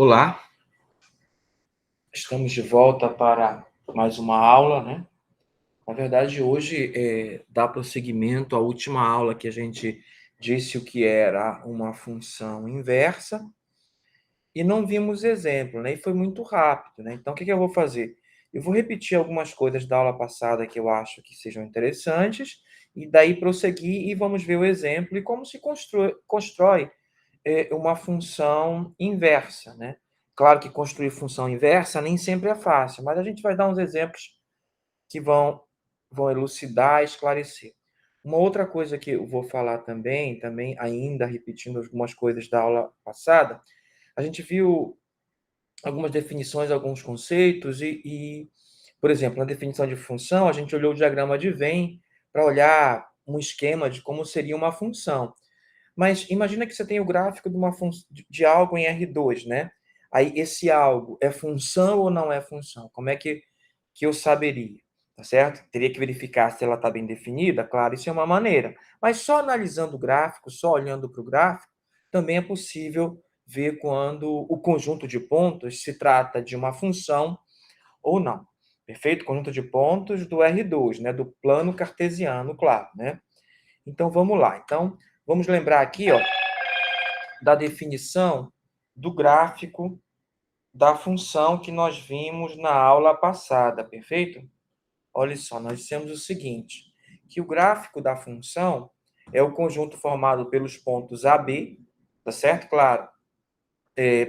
Olá, estamos de volta para mais uma aula, né? Na verdade, hoje dá prosseguimento à última aula que a gente disse o que era uma função inversa e não vimos exemplo, né? E foi muito rápido, né? Então, o que eu vou fazer? Eu vou repetir algumas coisas da aula passada que eu acho que sejam interessantes e daí prosseguir e vamos ver o exemplo e como se constrói uma função inversa, né? Claro que construir função inversa nem sempre é fácil, mas a gente vai dar uns exemplos que vão elucidar, esclarecer. Uma outra coisa que eu vou falar também ainda repetindo algumas coisas da aula passada, a gente viu algumas definições, alguns conceitos por exemplo, na definição de função, a gente olhou o diagrama de Venn para olhar um esquema de como seria uma função. Mas imagina que você tem o gráfico de algo em R2, né? Aí esse algo é função ou não é função? Como é que eu saberia? Tá certo? Teria que verificar se ela está bem definida, claro, isso é uma maneira. Mas só analisando o gráfico, só olhando para o gráfico, também é possível ver quando o conjunto de pontos se trata de uma função ou não. Perfeito? Conjunto de pontos do R2, né? Do plano cartesiano, claro, né? Então vamos lá. Então vamos lembrar aqui, ó, da definição do gráfico da função que nós vimos na aula passada, perfeito? Olha só, nós dissemos o seguinte, que o gráfico da função é o conjunto formado pelos pontos AB, tá certo? Claro,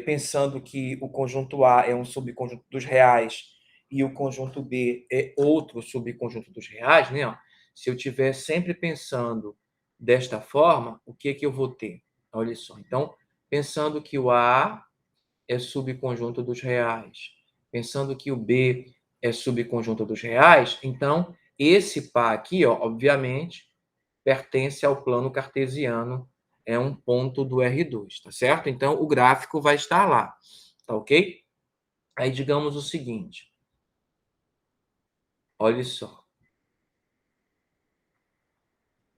pensando que o conjunto A é um subconjunto dos reais e o conjunto B é outro subconjunto dos reais, né? Se eu estiver sempre pensando desta forma, o que eu vou ter? Olha só, então, pensando que o A é subconjunto dos reais, pensando que o B é subconjunto dos reais, então, esse par aqui, ó, obviamente, pertence ao plano cartesiano, é um ponto do R2, tá certo? Então, o gráfico vai estar lá, tá ok? Aí, digamos o seguinte, olha só,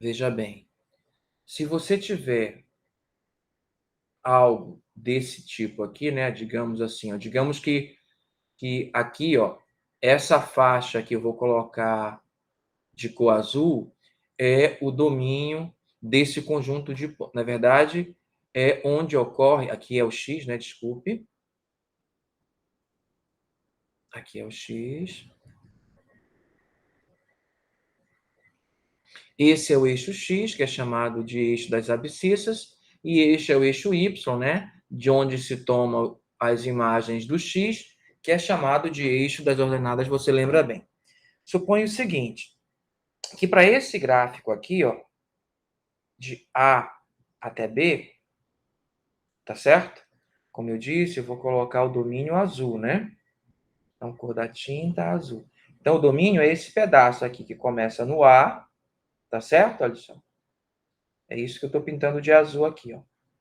veja bem, se você tiver algo desse tipo aqui, né, digamos assim, ó, digamos que aqui, ó, essa faixa que eu vou colocar de cor azul é o domínio desse conjunto de pontos. Na verdade, é onde ocorre, aqui é o x, né, desculpe. Aqui é o x. Esse é o eixo x, que é chamado de eixo das abscissas, e este é o eixo y, né, de onde se tomam as imagens do x, que é chamado de eixo das ordenadas, você lembra bem. Suponha o seguinte, que para esse gráfico aqui, ó, de A até B, tá certo? Como eu disse, eu vou colocar o domínio azul, né? Então, cor da tinta azul. Então, o domínio é esse pedaço aqui que começa no A, tá certo, Alisson? É isso que eu estou pintando de azul aqui, ó.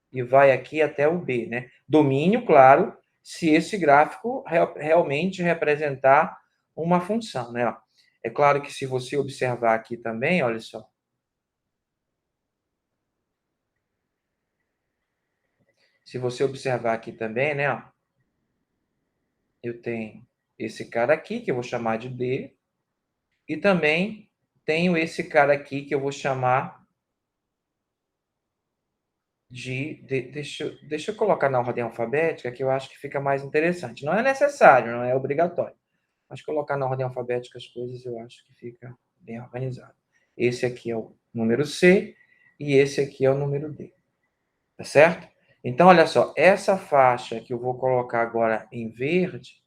E vai aqui até o B, né? Domínio, claro, se esse gráfico realmente representar uma função, né? É claro que se você observar aqui também, olha só. Se você observar aqui também, né? Ó, eu tenho esse cara aqui, que eu vou chamar de D, e também tenho esse cara aqui, que eu vou chamar deixa eu colocar na ordem alfabética, que eu acho que fica mais interessante. Não é necessário, não é obrigatório. Mas colocar na ordem alfabética as coisas, eu acho que fica bem organizado. Esse aqui é o número C e esse aqui é o número D. Tá certo? Então, olha só, essa faixa que eu vou colocar agora em verde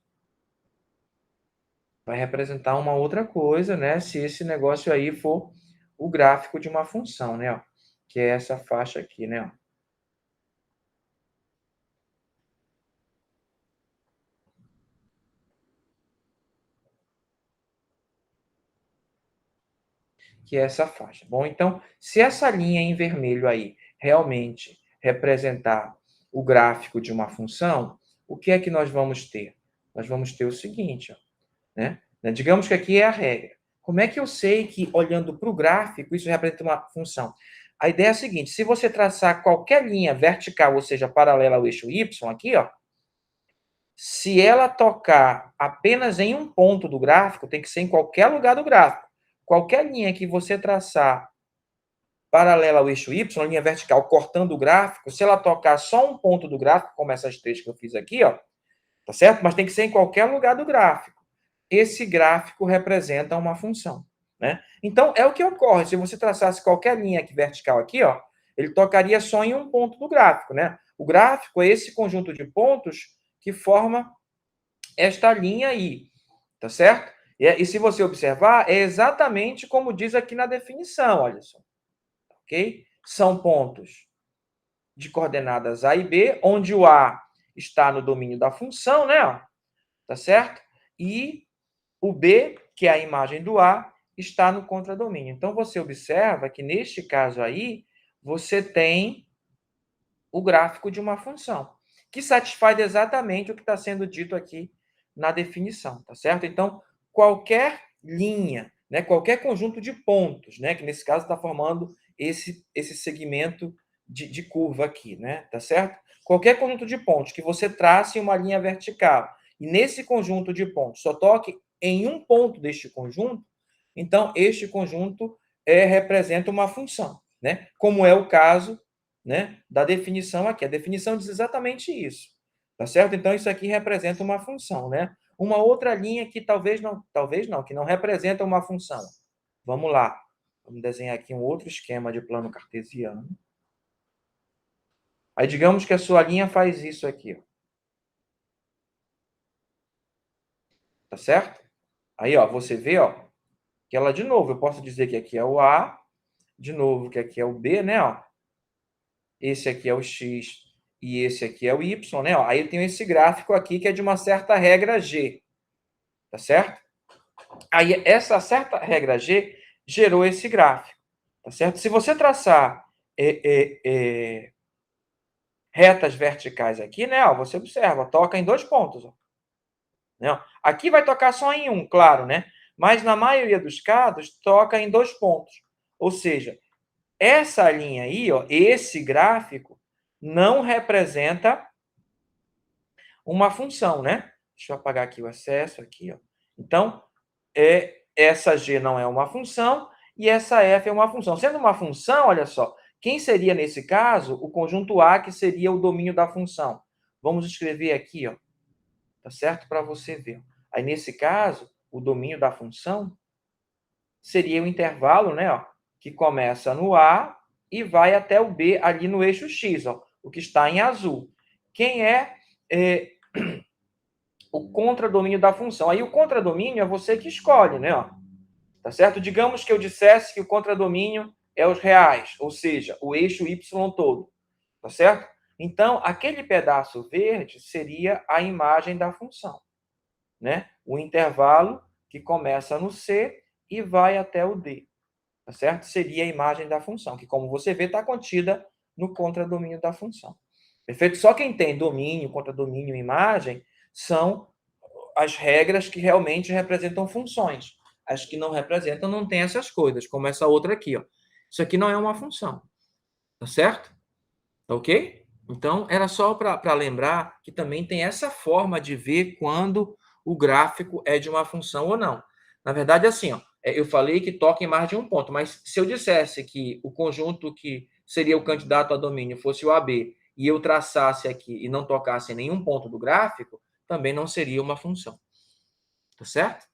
vai representar uma outra coisa, né? Se esse negócio aí for o gráfico de uma função, né? Ó, que é essa faixa aqui, né? Ó. Que é essa faixa. Bom, então, se essa linha em vermelho aí realmente representar o gráfico de uma função, o que é que nós vamos ter? Nós vamos ter o seguinte, ó, né? Digamos que aqui é a regra. Como é que eu sei que, olhando para o gráfico, isso representa uma função? A ideia é a seguinte, se você traçar qualquer linha vertical, ou seja, paralela ao eixo Y, aqui, ó, Se ela tocar apenas em um ponto do gráfico, tem que ser em qualquer lugar do gráfico. Qualquer linha que você traçar paralela ao eixo Y, linha vertical cortando o gráfico, se ela tocar só um ponto do gráfico, como essas três que eu fiz aqui, ó, tá certo? Mas tem que ser em qualquer lugar do gráfico. Esse gráfico representa uma função, né? Então, é o que ocorre. Se você traçasse qualquer linha aqui vertical aqui, ó, ele tocaria só em um ponto do gráfico, né? O gráfico é esse conjunto de pontos que forma esta linha aí, tá certo? E se você observar, é exatamente como diz aqui na definição, olha só, ok? São pontos de coordenadas A e B, onde o A está no domínio da função, né? Ó, tá certo? E o B, que é a imagem do A, está no contradomínio. Então, você observa que, neste caso aí, você tem o gráfico de uma função, que satisfaz exatamente o que está sendo dito aqui na definição, tá certo? Então, qualquer linha, né, qualquer conjunto de pontos, né, que nesse caso está formando esse segmento de curva aqui, né, tá certo? Qualquer conjunto de pontos que você trace uma linha vertical e nesse conjunto de pontos só toque em um ponto deste conjunto, então este conjunto representa uma função, né? Como é o caso, né, da definição aqui. A definição diz exatamente isso, tá certo? Então, isso aqui representa uma função, né? Uma outra linha que talvez não, que não representa uma função. Vamos lá. Vamos desenhar aqui um outro esquema de plano cartesiano. Aí, digamos que a sua linha faz isso aqui, ó. Tá certo? Aí, ó, você vê, ó, que ela, de novo, eu posso dizer que aqui é o A, de novo, que aqui é o B, né, ó. Esse aqui é o X e esse aqui é o Y, né? Ó, aí eu tenho esse gráfico aqui que é de uma certa regra G, tá certo? Aí essa certa regra G gerou esse gráfico, tá certo? Se você traçar retas verticais aqui, né? Ó, você observa, toca em dois pontos, ó, né? Aqui vai tocar só em um, claro, né? Mas na maioria dos casos toca em dois pontos. Ou seja, essa linha aí, ó, esse gráfico não representa uma função, né? Deixa eu apagar aqui o excesso aqui, ó. Então, essa G não é uma função e essa F é uma função. Sendo uma função, olha só, quem seria, nesse caso, o conjunto A, que seria o domínio da função? Vamos escrever aqui, ó, tá certo? Para você ver. Aí, nesse caso, o domínio da função seria o intervalo, né, ó, que começa no A e vai até o B ali no eixo X, ó, o que está em azul. Quem é o contradomínio da função? Aí o contradomínio é você que escolhe, né? Ó, tá certo? Digamos que eu dissesse que o contradomínio é os reais, ou seja, o eixo Y todo, tá certo? Então, aquele pedaço verde seria a imagem da função, né? O intervalo que começa no C e vai até o D, tá certo? Seria a imagem da função, que, como você vê, está contida no contradomínio da função. Perfeito? Só quem tem domínio, contradomínio e imagem são as regras que realmente representam funções. As que não representam não tem essas coisas, como essa outra aqui, ó. Isso aqui não é uma função, tá certo? Tá ok? Então, era só para lembrar que também tem essa forma de ver quando o gráfico é de uma função ou não. Na verdade, assim, ó, eu falei que toca em mais de um ponto, mas se eu dissesse que o conjunto que seria o candidato a domínio fosse o AB e eu traçasse aqui e não tocasse em nenhum ponto do gráfico, também não seria uma função. Tá certo?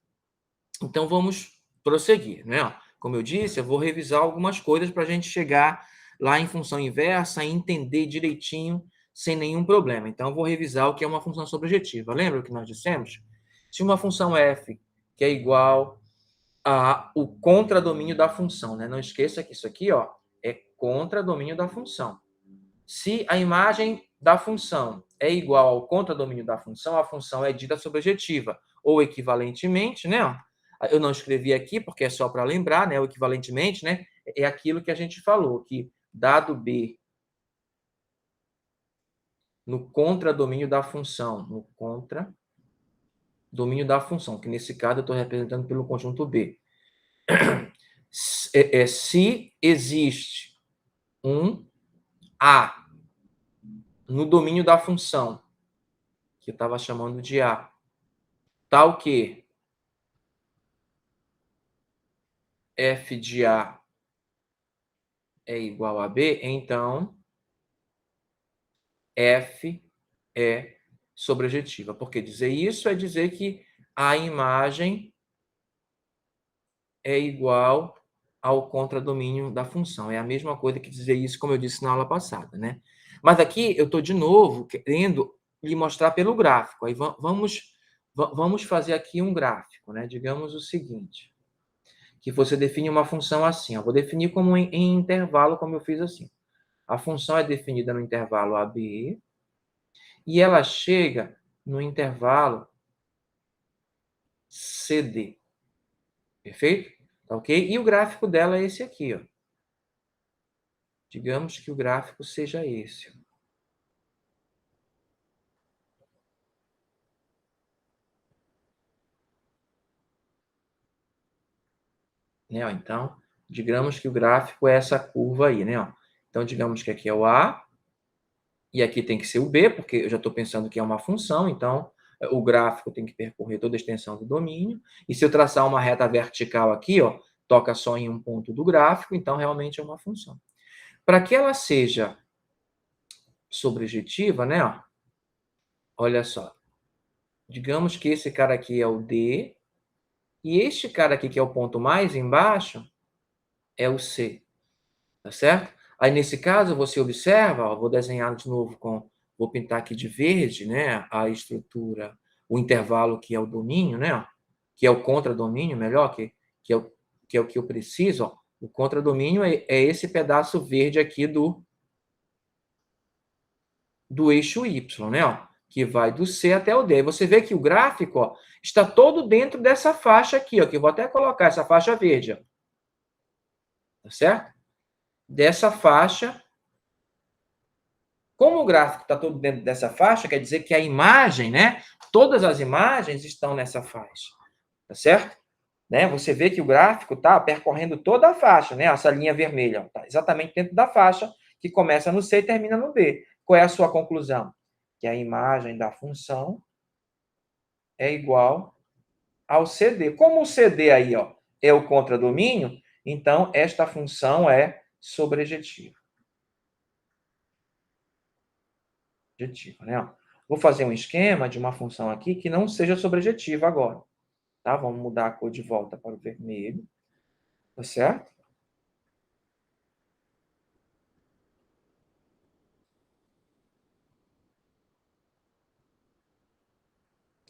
Então, vamos prosseguir, né? Como eu disse, eu vou revisar algumas coisas para a gente chegar lá em função inversa e entender direitinho, sem nenhum problema. Então, eu vou revisar o que é uma função sobrejetiva. Lembra o que nós dissemos? Se uma função f, que é igual ao contradomínio da função, né? Não esqueça que isso aqui, ó, é contradomínio da função. Se a imagem da função é igual ao contradomínio da função, a função é dita sobrejetiva, ou equivalentemente, né? Eu não escrevi aqui porque é só para lembrar, né? O equivalentemente, né? É aquilo que a gente falou, que dado B no contradomínio da função, no contradomínio da função, que nesse caso eu estou representando pelo conjunto B. Se existe um A no domínio da função que eu estava chamando de A. Tal que f de A é igual a B, então f é sobrejetiva. Porque dizer isso é dizer que a imagem é igual ao contradomínio da função. É a mesma coisa que dizer isso, como eu disse na aula passada, né? Mas aqui eu estou, de novo, querendo lhe mostrar pelo gráfico. Aí vamos fazer aqui um gráfico, né? Digamos o seguinte, que você define uma função assim. Eu vou definir como em intervalo, como eu fiz assim. A função é definida no intervalo AB e ela chega no intervalo CD. Perfeito? Tá ok? E o gráfico dela é esse aqui, ó. Digamos que o gráfico seja esse. Né? Então, digamos que o gráfico é essa curva aí, né? Então, digamos que aqui é o A, e aqui tem que ser o B, porque eu já estou pensando que é uma função, então o gráfico tem que percorrer toda a extensão do domínio. E se eu traçar uma reta vertical aqui, ó, toca só em um ponto do gráfico, então realmente é uma função. Para que ela seja sobrejetiva, né? Ó, olha só. Digamos que esse cara aqui é o D, e este cara aqui, que é o ponto mais embaixo, é o C. Tá certo? Aí, nesse caso, você observa, ó, vou desenhar de novo vou pintar aqui de verde, né, a estrutura, o intervalo que é o domínio, né, ó, que é o contradomínio, melhor, que é o que eu preciso, ó. O contradomínio é esse pedaço verde aqui do eixo Y, né, ó, que vai do C até o D. Aí você vê que o gráfico, ó, está todo dentro dessa faixa aqui, ó, que eu vou até colocar essa faixa verde, ó, tá certo? Dessa faixa. Como o gráfico está todo dentro dessa faixa, quer dizer que a imagem, né? Todas as imagens estão nessa faixa, tá certo? Né? Você vê que o gráfico está percorrendo toda a faixa, né? Essa linha vermelha está exatamente dentro da faixa que começa no C e termina no B. Qual é a sua conclusão? Que a imagem da função é igual ao CD. Como o CD aí, ó, é o contradomínio, então esta função é sobrejetiva. Né? Vou fazer um esquema de uma função aqui que não seja sobrejetiva agora. Tá? Vamos mudar a cor de volta para o vermelho. Tá certo?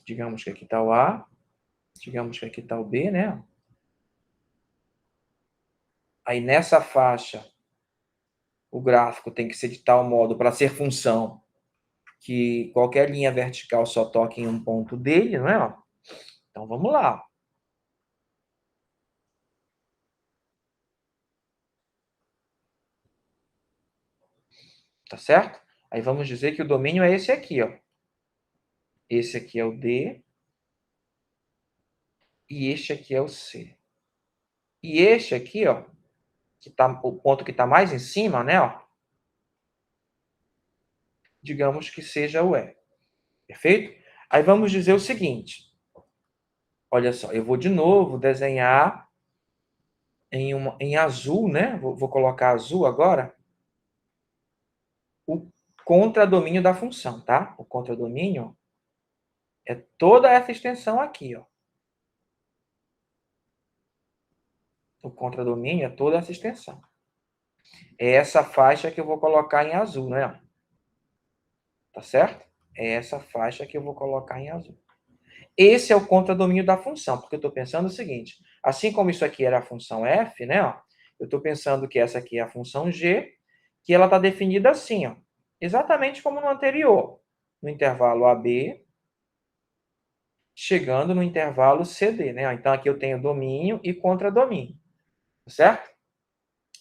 Digamos que aqui está o A. Digamos que aqui está o B, né? Aí nessa faixa, o gráfico tem que ser de tal modo para ser função que qualquer linha vertical só toque em um ponto dele, não é? Então vamos lá. Tá certo? Aí vamos dizer que o domínio é esse aqui, ó. Esse aqui é o D e este aqui é o C. E este aqui, ó, que tá, o ponto que está mais em cima, né? Ó, digamos que seja o E. Perfeito? Aí vamos dizer o seguinte. Olha só, eu vou de novo desenhar em azul, né? Vou colocar azul agora. O contradomínio da função, tá? O contradomínio é toda essa extensão aqui, ó. O contradomínio é toda essa extensão. É essa faixa que eu vou colocar em azul, né? Tá certo? É essa faixa que eu vou colocar em azul. Esse é o contradomínio da função, porque eu estou pensando o seguinte, assim como isso aqui era a função f, né? Ó, eu estou pensando que essa aqui é a função g, que ela está definida assim, ó, exatamente como no anterior, no intervalo AB, chegando no intervalo CD, né? Então aqui eu tenho domínio e contradomínio, certo?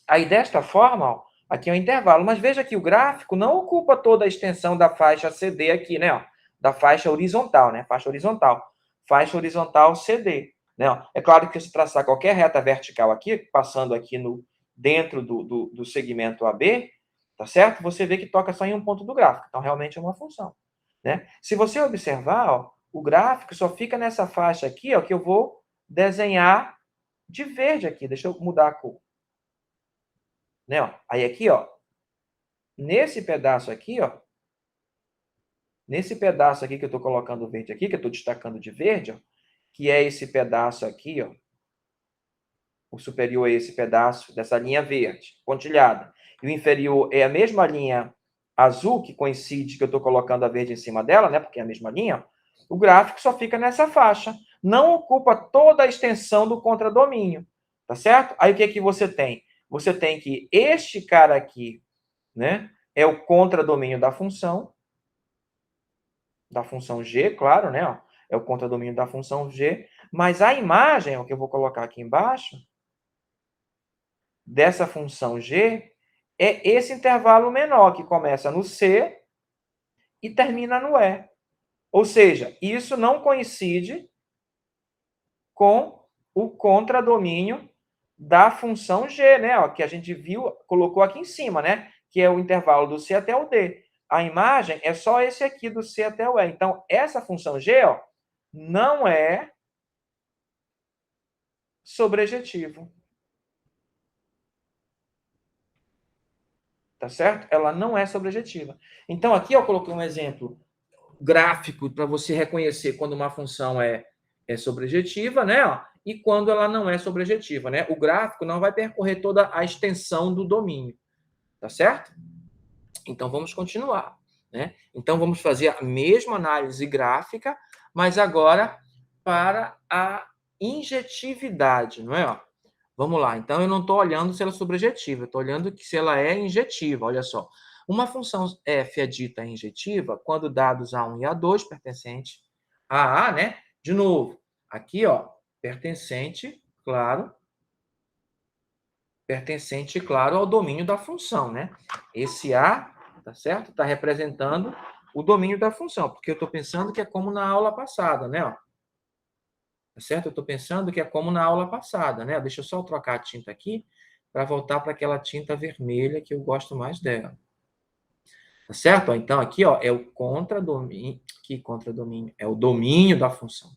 Aí desta forma, ó, aqui é o intervalo, mas veja que o gráfico não ocupa toda a extensão da faixa CD aqui, né? Ó, da faixa horizontal, né? Faixa horizontal CD, né? Ó, é claro que se traçar qualquer reta vertical aqui, passando aqui dentro do segmento AB, tá certo? Você vê que toca só em um ponto do gráfico, então realmente é uma função. né? Se você observar, ó, o gráfico só fica nessa faixa aqui, ó, que eu vou desenhar de verde aqui. Deixa eu mudar a cor. Né, ó? Aí aqui, ó, nesse pedaço aqui, ó, nesse pedaço aqui que eu estou colocando verde aqui, que eu estou destacando de verde, ó, que é esse pedaço aqui, ó, o superior é esse pedaço dessa linha verde, pontilhada. E o inferior é a mesma linha azul, que coincide que eu estou colocando a verde em cima dela, né? Porque é a mesma linha. O gráfico só fica nessa faixa. Não ocupa toda a extensão do contradomínio. Tá certo? Aí o que é que você tem? Você tem que este cara aqui, né? É o contradomínio da função g, claro, né? Ó, é o contradomínio da função g. Mas a imagem, o que eu vou colocar aqui embaixo, dessa função g é esse intervalo menor, que começa no C e termina no E. Ou seja, isso não coincide com o contradomínio da função g, né? Ó, que a gente viu, colocou aqui em cima, né? Que é o intervalo do C até o D. A imagem é só esse aqui do C até o E. Então, essa função g, ó, não é sobrejetivo. Tá certo? Ela não é sobrejetiva. Então, aqui eu coloquei um exemplo gráfico para você reconhecer quando uma função é sobrejetiva, né? Ó, e quando ela não é sobrejetiva, né? O gráfico não vai percorrer toda a extensão do domínio, tá certo? Então, vamos continuar, né? Então, vamos fazer a mesma análise gráfica, mas agora para a injetividade, não é? Ó, vamos lá. Então, eu não estou olhando se ela é sobrejetiva, eu estou olhando se ela é injetiva. Olha só. Uma função f é dita injetiva quando dados A1 e A2 pertencente a A, né? De novo, aqui, ó, pertencente, claro, ao domínio da função, né? Esse A, tá certo? Está representando o domínio da função, porque eu estou pensando que é como na aula passada, né? Ó, tá certo? Eu estou pensando que é como na aula passada, né? Deixa eu só trocar a tinta aqui para voltar para aquela tinta vermelha que eu gosto mais dela. Tá certo? Então, aqui, ó, é o contradomínio. Que contradomínio? É o domínio da função.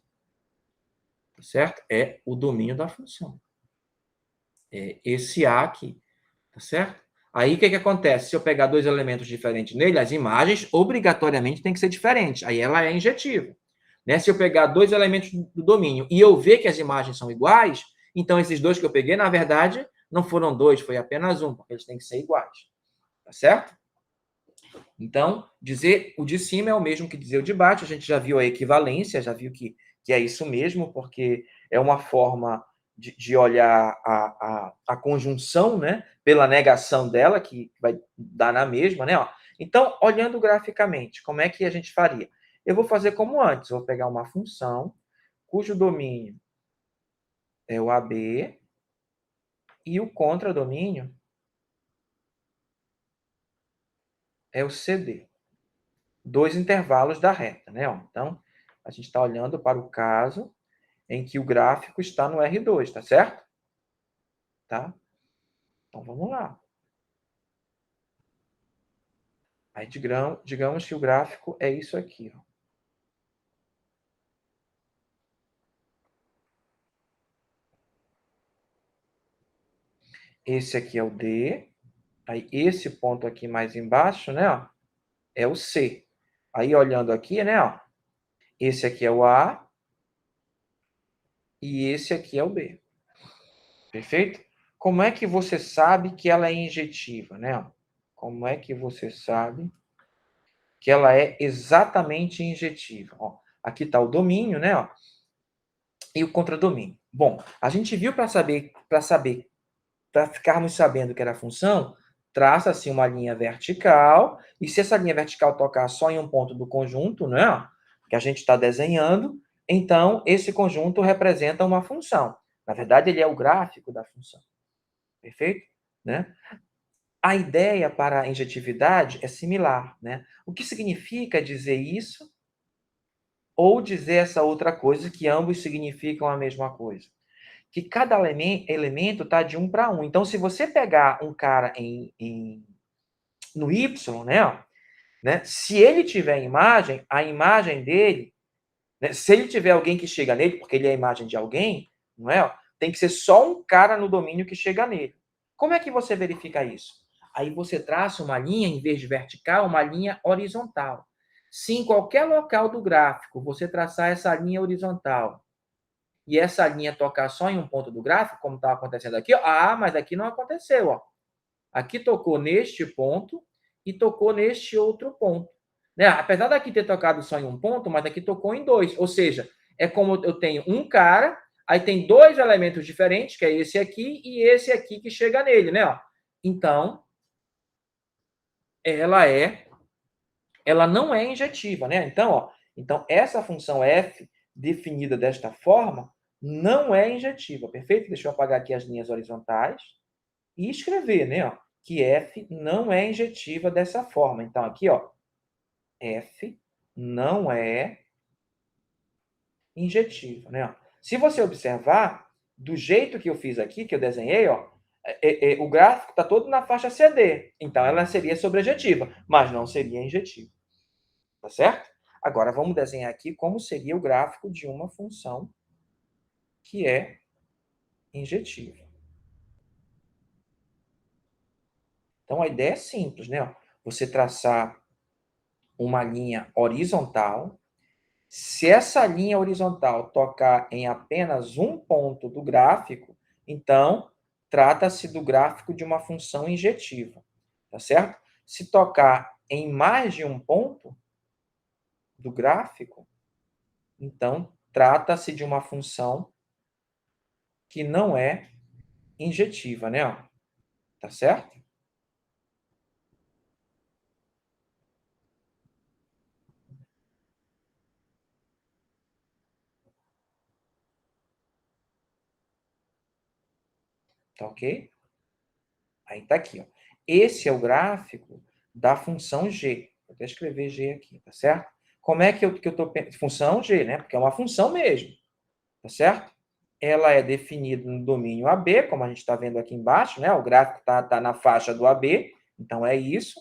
Tá certo? É o domínio da função. É esse A aqui. Tá certo? Aí, o que acontece? Se eu pegar dois elementos diferentes nele, as imagens obrigatoriamente têm que ser diferentes. Aí ela é injetiva. Né? Se eu pegar dois elementos do domínio e eu ver que as imagens são iguais, então esses dois que eu peguei, na verdade, não foram dois, foi apenas um, porque eles têm que ser iguais. Tá certo? Então, dizer o de cima é o mesmo que dizer o de baixo. A gente já viu a equivalência, já viu que é isso mesmo, porque é uma forma de olhar a conjunção, né, pela negação dela, que vai dar na mesma, né? Ó. Então, olhando graficamente, como é que a gente faria? Eu vou fazer como antes, eu vou pegar uma função cujo domínio é o AB e o contradomínio é o CD. Dois intervalos da reta, né? Ó. Então, a gente está olhando para o caso em que o gráfico está no R2, tá certo? Tá? Então, vamos lá. Aí, digamos que o gráfico é isso aqui. Ó. Esse aqui é o D. Aí, esse ponto aqui mais embaixo, né? Ó, é o C. Aí, olhando aqui, né? Ó, esse aqui é o A e esse aqui é o B. Perfeito? Como é que você sabe que ela é injetiva, né? Como é que você sabe que ela é exatamente injetiva? Ó, aqui está o domínio, né? Ó, e o contradomínio. Bom, a gente viu para ficarmos sabendo que era a função, traça-se uma linha vertical, e se essa linha vertical tocar só em um ponto do conjunto, né, que a gente está desenhando, então esse conjunto representa uma função. Na verdade, ele é o gráfico da função. Perfeito? Né? A ideia para a injetividade é similar. Né? O que significa dizer isso ou dizer essa outra coisa, que ambos significam a mesma coisa? Que cada elemento está de 1 para 1. Então, se você pegar um cara no Y, né, ó, né? Se ele tiver imagem, a imagem dele, né? Se ele tiver alguém que chega nele, porque ele é a imagem de alguém, não é? Tem que ser só um cara no domínio que chega nele. Como é que você verifica isso? Aí você traça uma linha, em vez de vertical, uma linha horizontal. Se em qualquer local do gráfico você traçar essa linha horizontal e essa linha tocar só em um ponto do gráfico, como está acontecendo aqui, mas aqui não aconteceu. Ó. Aqui tocou neste ponto e tocou neste outro ponto. Né? Apesar daqui ter tocado só em um ponto, mas aqui tocou em dois. Ou seja, é como eu tenho um cara, aí tem dois elementos diferentes, que é esse aqui e esse aqui que chega nele, né? Ó. Então, ela não é injetiva, né? Então essa função f definida desta forma não é injetiva, perfeito? Deixa eu apagar aqui as linhas horizontais e escrever, né? Ó, que f não é injetiva dessa forma. Então aqui, ó, f não é injetiva, né? Se você observar, do jeito que eu fiz aqui, que eu desenhei, ó, o gráfico está todo na faixa CD. Então ela seria sobrejetiva, mas não seria injetiva. Tá certo? Agora, vamos desenhar aqui como seria o gráfico de uma função que é injetiva. Então, a ideia é simples, né? Você traçar uma linha horizontal. Se essa linha horizontal tocar em apenas um ponto do gráfico, então, trata-se do gráfico de uma função injetiva. Tá certo? Se tocar em mais de um ponto do gráfico, então, trata-se de uma função que não é injetiva, né? Tá certo? Tá ok? Aí tá aqui, ó. Esse é o gráfico da função g. Vou até escrever g aqui, tá certo? Como é que eu tô pensando? Função g, né? Porque é uma função mesmo, tá certo? Ela é definida no domínio AB, como a gente está vendo aqui embaixo, né? O gráfico tá na faixa do AB, então é isso,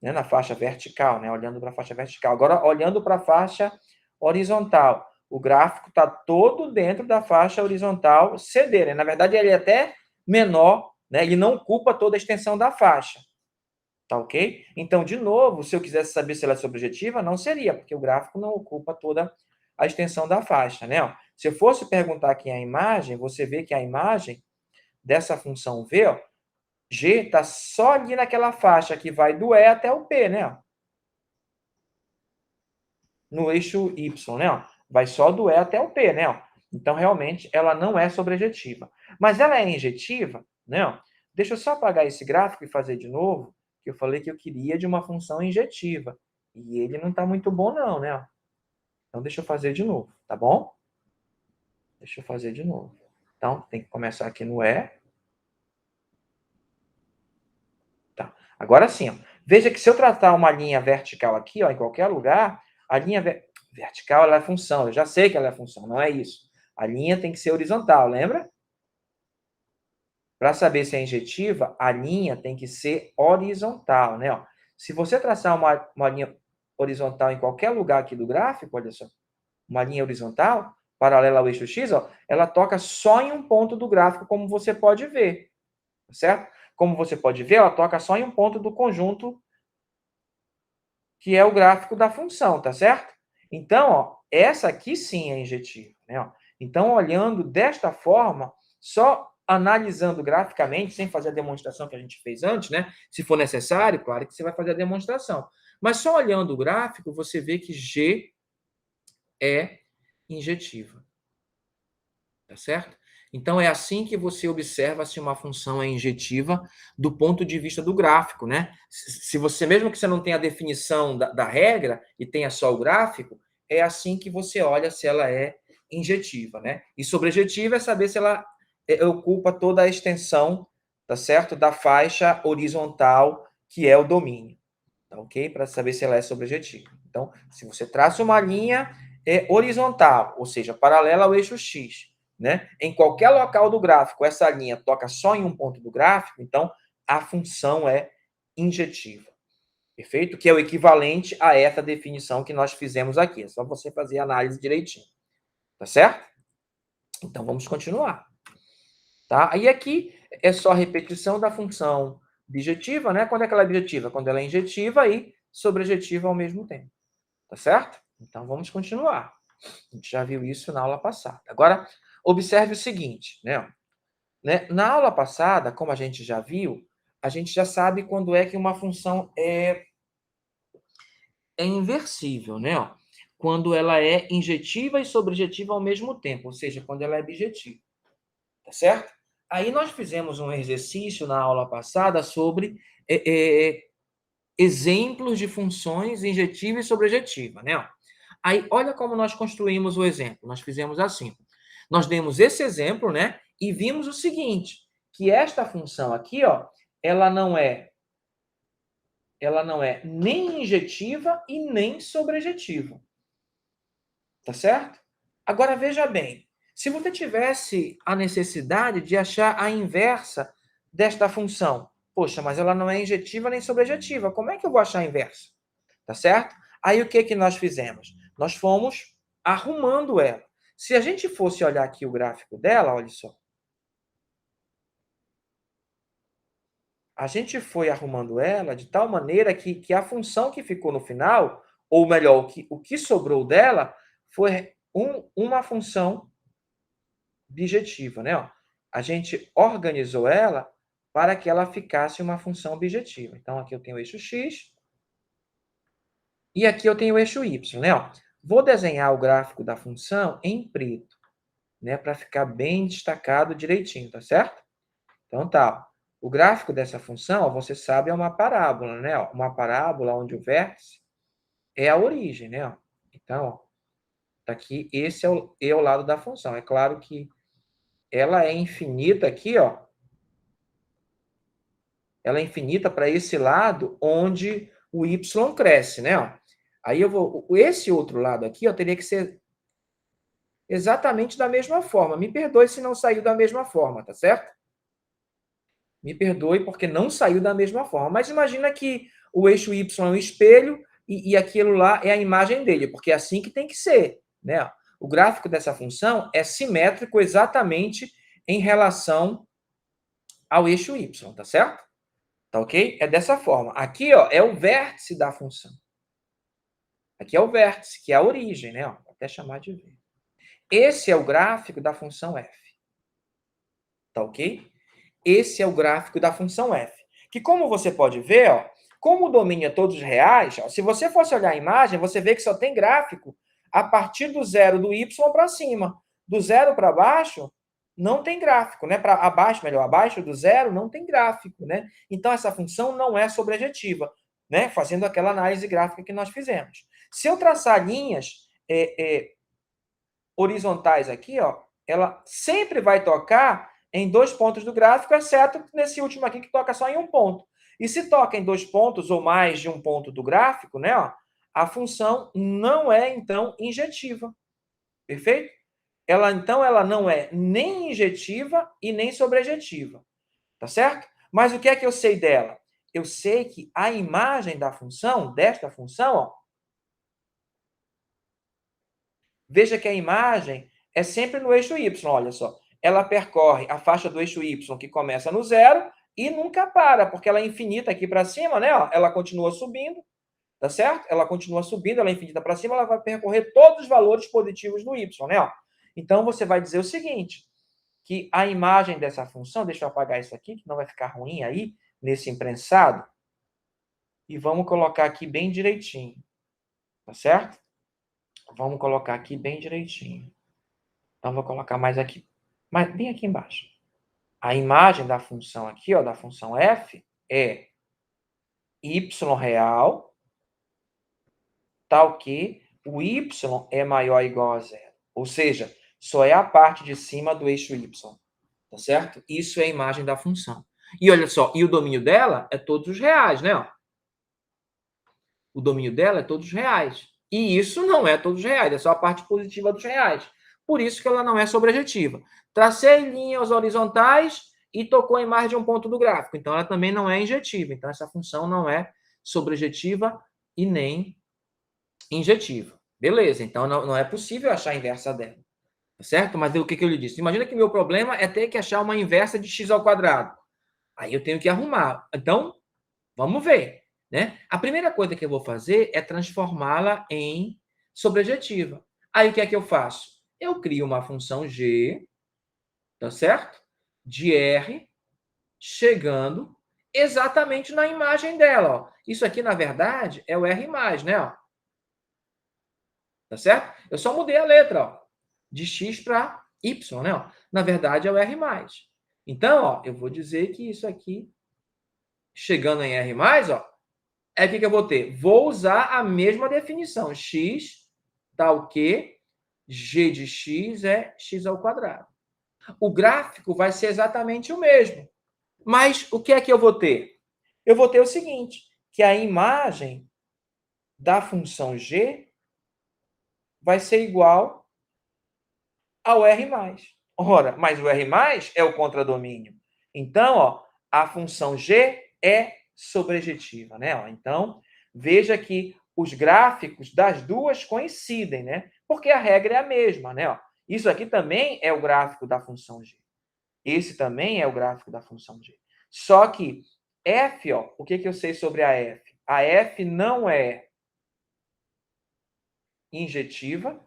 né? Na faixa vertical, né? Olhando para a faixa vertical. Agora, olhando para a faixa horizontal, o gráfico está todo dentro da faixa horizontal CD, né? Na verdade, ele é até menor, né? Ele não ocupa toda a extensão da faixa, tá ok? Então, de novo, se eu quisesse saber se ela é subjetiva, não seria, porque o gráfico não ocupa toda a extensão da faixa, né? Ó, se eu fosse perguntar aqui a imagem, você vê que a imagem dessa função V, ó, G está só ali naquela faixa que vai do E até o P, né? No eixo Y, né? Vai só do E até o P, né? Então, realmente, ela não é sobrejetiva. Mas ela é injetiva, né? Deixa eu só apagar esse gráfico e fazer de novo, que eu falei que eu queria de uma função injetiva. E ele não está muito bom, não, né? Então, deixa eu fazer de novo, tá bom? Deixa eu fazer de novo. Então, tem que começar aqui no E. Tá. Agora sim, ó. Veja que se eu tratar uma linha vertical aqui, ó, em qualquer lugar, a linha vertical ela é função. Eu já sei que ela é função, não é isso. A linha tem que ser horizontal, lembra? Para saber se é injetiva, a linha tem que ser horizontal, né? Ó. Se você traçar uma linha horizontal em qualquer lugar aqui do gráfico, olha só, uma linha horizontal, paralela ao eixo X, ó, ela toca só em um ponto do gráfico, como você pode ver, certo? Como você pode ver, ela toca só em um ponto do conjunto que é o gráfico da função, tá certo? Então, ó, essa aqui sim é injetiva, né? Ó. Então, olhando desta forma, só analisando graficamente, sem fazer a demonstração que a gente fez antes, né? Se for necessário, claro que você vai fazer a demonstração. Mas só olhando o gráfico, você vê que G é injetiva, tá certo? Então, é assim que você observa se uma função é injetiva do ponto de vista do gráfico, né? Se você, mesmo que você não tenha a definição da regra e tenha só o gráfico, é assim que você olha se ela é injetiva, né? E sobrejetiva é saber se ela ocupa toda a extensão, tá certo? Da faixa horizontal, que é o domínio, tá ok? Para saber se ela é sobrejetiva. Então, se você traça uma linha horizontal, ou seja, paralela ao eixo X, né? Em qualquer local do gráfico, essa linha toca só em um ponto do gráfico, então a função é injetiva. Perfeito? Que é o equivalente a essa definição que nós fizemos aqui. É só você fazer a análise direitinho. Tá certo? Então, vamos continuar. Tá? Aí aqui é só a repetição da função bijetiva, né? Quando é que ela é bijetiva? Quando ela é injetiva e sobrejetiva ao mesmo tempo. Tá certo? Então, vamos continuar. A gente já viu isso na aula passada. Agora, observe o seguinte, né? Na aula passada, como a gente já viu, a gente já sabe quando é que uma função é inversível, né? Ó, quando ela é injetiva e sobrejetiva ao mesmo tempo, ou seja, quando ela é bijetiva, tá certo? Aí nós fizemos um exercício na aula passada sobre exemplos de funções injetiva e sobrejetiva, né? Ó, aí olha como nós construímos o exemplo. Nós fizemos assim. Nós demos esse exemplo, né? E vimos o seguinte, que esta função aqui, ó, ela não é nem injetiva e nem sobrejetiva. Tá certo? Agora veja bem, se você tivesse a necessidade de achar a inversa desta função, poxa, mas ela não é injetiva nem sobrejetiva, como é que eu vou achar a inversa? Tá certo? Aí o que que nós fizemos? Nós fomos arrumando ela. Se a gente fosse olhar aqui o gráfico dela, olha só. A gente foi arrumando ela de tal maneira que a função que ficou no final, ou melhor, o que sobrou dela, foi uma função bijetiva, né? Ó, a gente organizou ela para que ela ficasse uma função bijetiva. Então, aqui eu tenho o eixo x e aqui eu tenho o eixo y, né? Ó, vou desenhar o gráfico da função em preto, né? Para ficar bem destacado direitinho, tá certo? Então, tá. Ó, o gráfico dessa função, ó, você sabe, é uma parábola, né? Ó, uma parábola onde o vértice é a origem, né? Ó, então, ó, tá aqui, esse é o lado da função. É claro que ela é infinita aqui, ó. Ela é infinita para esse lado onde o y cresce, né? Ó. Aí esse outro lado aqui, ó, teria que ser exatamente da mesma forma. Me perdoe se não saiu da mesma forma, tá certo? Me perdoe porque não saiu da mesma forma. Mas imagina que o eixo y é um espelho e aquilo lá é a imagem dele, porque é assim que tem que ser, né? O gráfico dessa função é simétrico exatamente em relação ao eixo y, tá certo? Tá ok? É dessa forma. Aqui, ó, é o vértice da função. Aqui é o vértice, que é a origem, né? Ó, vou até chamar de V. Esse é o gráfico da função f. Tá ok? Esse é o gráfico da função f. Que, como você pode ver, ó, como o domínio é todos reais, ó, se você fosse olhar a imagem, você vê que só tem gráfico a partir do zero do y para cima. Do zero para baixo, não tem gráfico, né? Para abaixo, melhor, abaixo do zero, não tem gráfico, né? Então, essa função não é sobrejetiva, né? Fazendo aquela análise gráfica que nós fizemos. Se eu traçar linhas horizontais aqui, ó, ela sempre vai tocar em 2 pontos do gráfico, exceto nesse último aqui que toca só em um ponto. E se toca em 2 pontos ou mais de um ponto do gráfico, né, ó, a função não é, então, injetiva. Perfeito? Então, ela não é nem injetiva e nem sobrejetiva. Tá certo? Mas o que é que eu sei dela? Eu sei que a imagem da função, desta função, ó, veja que a imagem é sempre no eixo y, olha só. Ela percorre a faixa do eixo y que começa no zero e nunca para, porque ela é infinita aqui para cima, né? Ó, ela continua subindo, tá certo? Ela continua subindo, ela é infinita para cima, ela vai percorrer todos os valores positivos do y, né? Ó. Então, você vai dizer o seguinte, que a imagem dessa função, deixa eu apagar isso aqui, que não vai ficar ruim aí, nesse imprensado, e vamos colocar aqui bem direitinho, tá certo? Vamos colocar aqui bem direitinho. Então, vou colocar mais aqui, bem aqui embaixo. A imagem da função aqui, ó, da função f, é y real, tal que o y é maior ou igual a zero. Ou seja, só é a parte de cima do eixo y. Tá certo? Isso é a imagem da função. E olha só, e o domínio dela é todos os reais, né? Ó. O domínio dela é todos os reais. E isso não é todos os reais, é só a parte positiva dos reais. Por isso que ela não é sobrejetiva. Tracei linhas horizontais e tocou em mais de um ponto do gráfico. Então, ela também não é injetiva. Então, essa função não é sobrejetiva e nem injetiva. Beleza, então não é possível achar a inversa dela, tá certo? Mas o que eu lhe disse? Imagina que meu problema é ter que achar uma inversa de x ao quadrado. Aí eu tenho que arrumar. Então, vamos ver, né? A primeira coisa que eu vou fazer é transformá-la em sobrejetiva. Aí o que é que eu faço? Eu crio uma função g, tá certo? De r, chegando exatamente na imagem dela, ó. Isso aqui, na verdade, é o r+, né, ó? Tá certo? Eu só mudei a letra, ó, de x para y, né, ó? Na verdade, é o r+. Então, ó, eu vou dizer que isso aqui, chegando em r+, ó, é o que eu vou ter? Vou usar a mesma definição. X tal que g de x é x ao quadrado. O gráfico vai ser exatamente o mesmo. Mas o que é que eu vou ter? Eu vou ter o seguinte, que a imagem da função g vai ser igual ao R+. Ora, mas o R+ é o contradomínio. Então, ó, a função g é sobrejetiva, né? Ó, então, veja que os gráficos das duas coincidem, né? Porque a regra é a mesma, né? Ó, isso aqui também é o gráfico da função g. Esse também é o gráfico da função g. Só que f, ó, o que eu sei sobre a f? A f não é injetiva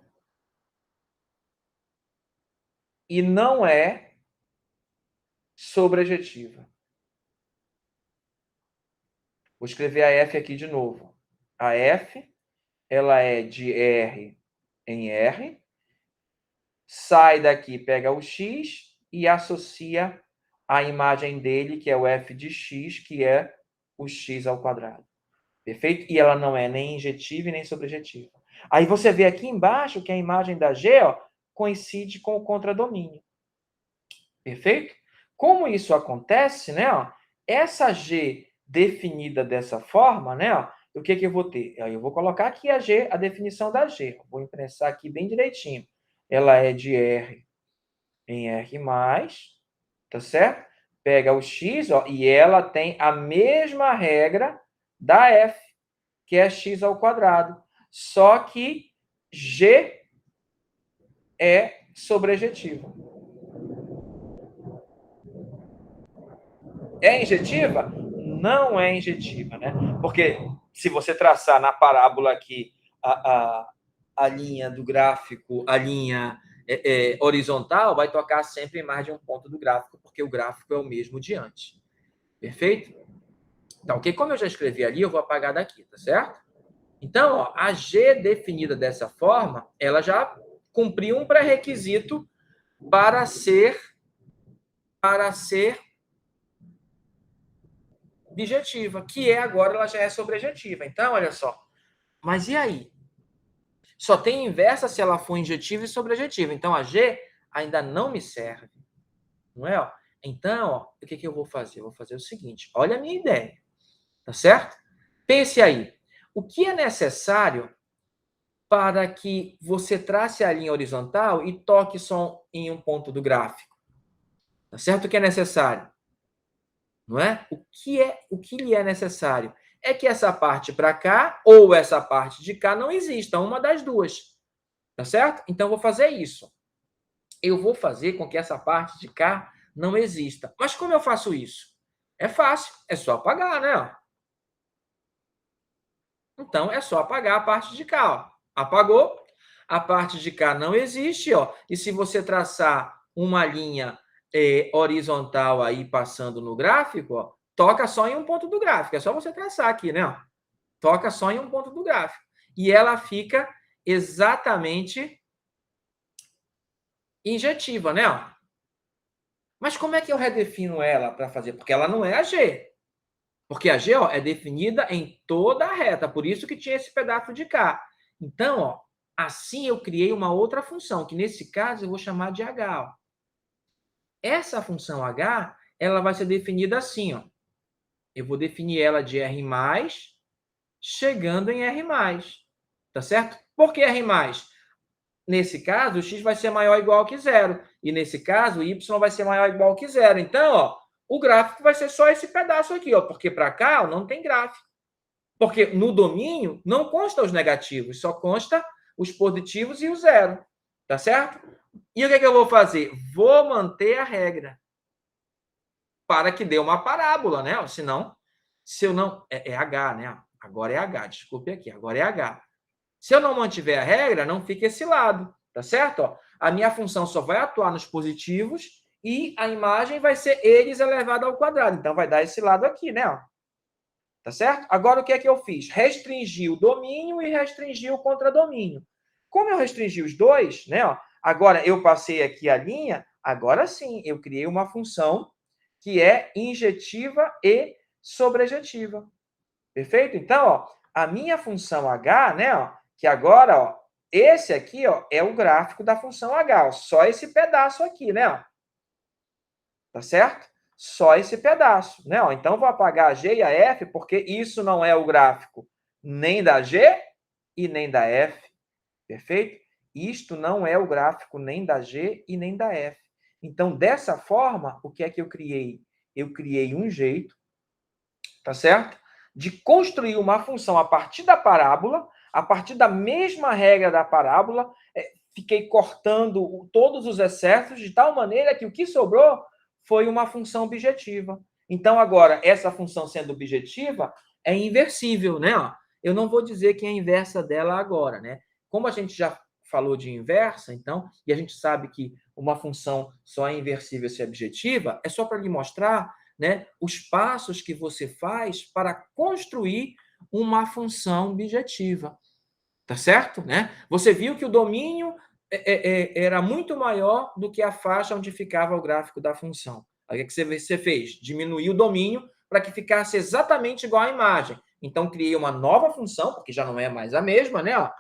e não é sobrejetiva. Vou escrever a f aqui de novo. A f, ela é de R em R, sai daqui, pega o x e associa a imagem dele, que é o f de x, que é o x ao quadrado. Perfeito? E ela não é nem injetiva e nem sobrejetiva. Aí você vê aqui embaixo que a imagem da G, ó, coincide com o contradomínio. Perfeito? Como isso acontece, né? Ó, essa G definida dessa forma, né? Ó, o que eu vou ter? Aí eu vou colocar aqui a G, a definição da G. Vou imprensar aqui bem direitinho. Ela é de R em R+, tá certo? Pega o X, ó, e ela tem a mesma regra da F, que é x ao quadrado. Só que G é sobrejetiva. É injetiva? Não é injetiva, né? Porque se você traçar na parábola aqui a linha do gráfico, a linha horizontal, vai tocar sempre em mais de um ponto do gráfico, porque o gráfico é o mesmo de antes. Perfeito? Então, ok? Como eu já escrevi ali, eu vou apagar daqui, tá certo? Então, ó, a G definida dessa forma, ela já cumpriu um pré-requisito para ser bijetiva, que é agora ela já é sobrejetiva. Então, olha só. Mas e aí? Só tem inversa se ela for injetiva e sobrejetiva. Então, a G ainda não me serve. Não é? Ó? Então, ó, o que eu vou fazer? Eu vou fazer o seguinte. Olha a minha ideia. Tá certo? Pense aí. O que é necessário para que você trace a linha horizontal e toque só em um ponto do gráfico? Tá certo? O que é necessário? Não é? O que lhe é necessário é que essa parte para cá ou essa parte de cá não exista, uma das duas. Tá certo? Então, eu vou fazer isso. Eu vou fazer com que essa parte de cá não exista. Mas como eu faço isso? É fácil, é só apagar, né? Então, é só apagar a parte de cá. Ó. Apagou, a parte de cá não existe. Ó. E se você traçar uma linha horizontal aí passando no gráfico, ó, toca só em um ponto do gráfico. É só você traçar aqui, né? Ó. Toca só em um ponto do gráfico. E ela fica exatamente injetiva, né? Ó. Mas como é que eu redefino ela para fazer? Porque ela não é a G. Porque a G, ó, é definida em toda a reta, por isso que tinha esse pedaço de cá. Então, ó, assim eu criei uma outra função, que nesse caso eu vou chamar de H. Ó. Essa função H, ela vai ser definida assim, ó. Eu vou definir ela de R+, chegando em R+. Tá certo? Por que R+? Nesse caso, o x vai ser maior ou igual que zero. E nesse caso, o y vai ser maior ou igual que zero. Então, ó, o gráfico vai ser só esse pedaço aqui, ó, porque para cá ó, não tem gráfico. Porque no domínio não consta os negativos, só consta os positivos e o zero. Tá certo? E o que eu vou fazer? Vou manter a regra para que dê uma parábola, né? Senão, se eu não... É H, né? Agora é H, desculpe aqui, agora é H. Se eu não mantiver a regra, não fica esse lado, tá certo? Ó, a minha função só vai atuar nos positivos e a imagem vai ser eles elevado ao quadrado. Então, vai dar esse lado aqui, né? Ó. Tá certo? Agora, o que é que eu fiz? Restringi o domínio e restringi o contradomínio. Como eu restringi os dois, né? Ó, agora, eu passei aqui a linha, agora sim, eu criei uma função que é injetiva e sobrejetiva. Perfeito? Então, ó, a minha função h, né, ó, que agora, ó, esse aqui, ó, é o gráfico da função h, ó, só esse pedaço aqui, né, ó. Tá certo? Só esse pedaço, né? Ó, então, vou apagar a g e a f, porque isso não é o gráfico nem da g e nem da f. Perfeito? Isto não é o gráfico nem da g e nem da f. Então, dessa forma, o que é que eu criei? Eu criei um jeito, tá certo? De construir uma função a partir da parábola, a partir da mesma regra da parábola, fiquei cortando todos os excessos de tal maneira que o que sobrou foi uma função objetiva. Então, agora, essa função sendo objetiva é inversível, né? Eu não vou dizer que é a inversa dela agora, né? Como a gente já falou de inversa, então, e a gente sabe que uma função só é inversível se é objetiva, é só para lhe mostrar, né, os passos que você faz para construir uma função objetiva. Tá certo? Né? Você viu que o domínio era muito maior do que a faixa onde ficava o gráfico da função. Aí o que você fez? Diminuiu o domínio para que ficasse exatamente igual à imagem. Então, criei uma nova função, porque já não é mais a mesma, né? Ó,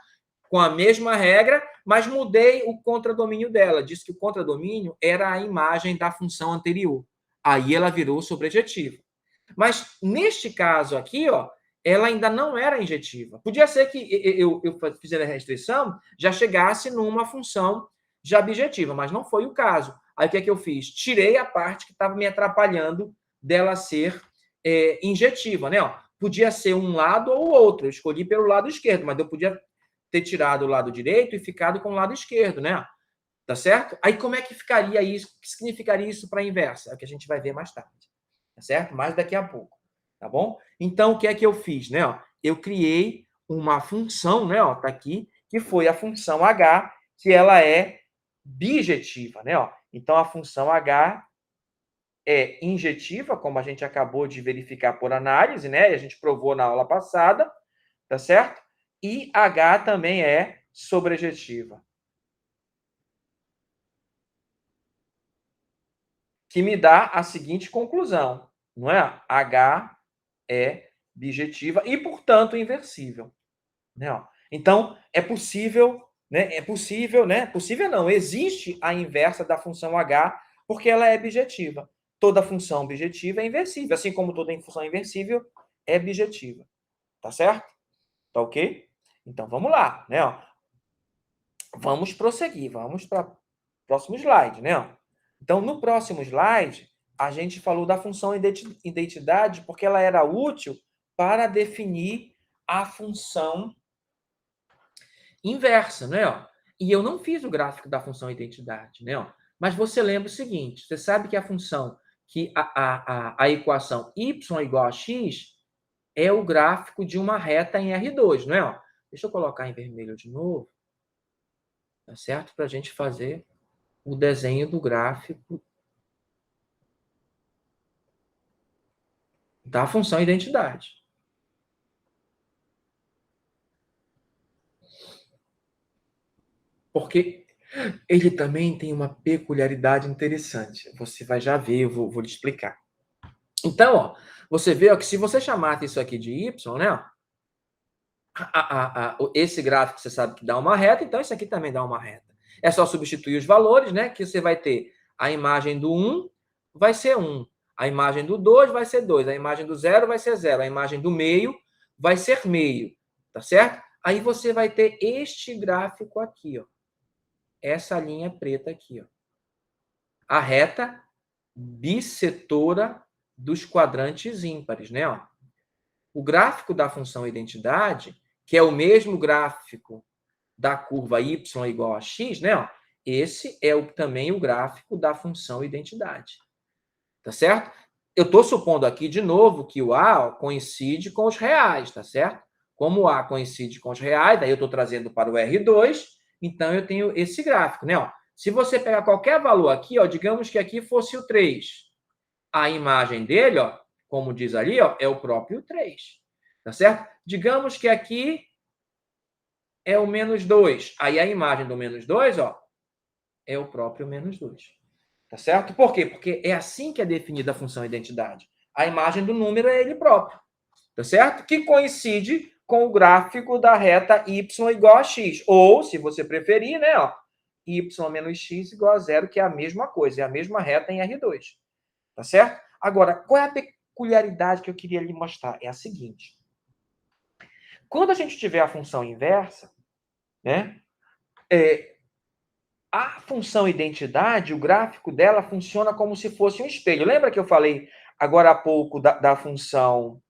com a mesma regra, mas mudei o contradomínio dela. Disse que o contradomínio era a imagem da função anterior. Aí ela virou sobrejetiva. Mas, neste caso aqui, ó, ela ainda não era injetiva. Podia ser que eu fizendo a restrição, já chegasse numa função já objetiva, mas não foi o caso. Aí, o que é que eu fiz? Tirei a parte que estava me atrapalhando dela ser injetiva, né? Ó, podia ser um lado ou outro. Eu escolhi pelo lado esquerdo, mas eu podia ter tirado o lado direito e ficado com o lado esquerdo, né? Tá certo? Aí, como é que ficaria isso? O que significaria isso para a inversa? É o que a gente vai ver mais tarde. Tá certo? Mais daqui a pouco. Tá bom? Então, o que é que eu fiz, né? Ó, eu criei uma função, né? Ó, tá aqui, que foi a função h, que ela é bijetiva, né? Ó. Então, a função h é injetiva, como a gente acabou de verificar por análise, né? E a gente provou na aula passada, tá certo? E h também é sobrejetiva. Que me dá a seguinte conclusão, não é? H é bijetiva e, portanto, inversível. Né? Então, é possível, né? É possível, né? Possível não, existe a inversa da função h, porque ela é bijetiva. Toda função bijetiva é inversível, assim como toda função inversível é bijetiva. Tá certo? Tá ok? Então, vamos lá, né? Vamos prosseguir, vamos para o próximo slide, né? Então, no próximo slide, a gente falou da função identidade porque ela era útil para definir a função inversa, né? E eu não fiz o gráfico da função identidade, né? Mas você lembra o seguinte, você sabe que a função, que a equação y igual a x é o gráfico de uma reta em R2, não é? Deixa eu colocar em vermelho de novo, tá certo? Para a gente fazer o desenho do gráfico da função identidade. Porque ele também tem uma peculiaridade interessante. Você vai já ver, eu vou lhe explicar. Então, ó, você vê ó, que se você chamasse isso aqui de y, né? Esse gráfico você sabe que dá uma reta, então isso aqui também dá uma reta. É só substituir os valores, né? Que você vai ter a imagem do 1 vai ser 1, a imagem do 2 vai ser 2, a imagem do 0 vai ser 0, a imagem do meio vai ser meio, tá certo? Aí você vai ter este gráfico aqui, ó. Essa linha preta aqui, ó. A reta bissetora dos quadrantes ímpares, né? Ó. o gráfico da função identidade, que é o mesmo gráfico da curva y igual a x, né? Ó, esse é também o gráfico da função identidade. Tá certo? Eu estou supondo aqui, de novo, que o A ó, coincide com os reais, tá certo? Como o A coincide com os reais, daí eu estou trazendo para o R2, então eu tenho esse gráfico, né? Ó, se você pegar qualquer valor aqui, ó, digamos que aqui fosse o 3, a imagem dele, ó, como diz ali, ó, é o próprio 3, tá certo? Digamos que aqui é o menos 2, aí a imagem do menos 2, ó, é o próprio menos 2. Tá certo? Por quê? Porque é assim que é definida a função identidade. A imagem do número é ele próprio. Tá certo? Que coincide com o gráfico da reta y igual a x. Ou, se você preferir, né, ó, y menos x igual a zero, que é a mesma coisa, é a mesma reta em R2. Tá certo? Agora, qual é a peculiaridade que eu queria lhe mostrar? É a seguinte. Quando a gente tiver a função inversa, né, a função identidade, o gráfico dela funciona como se fosse um espelho. Lembra que eu falei agora há pouco da função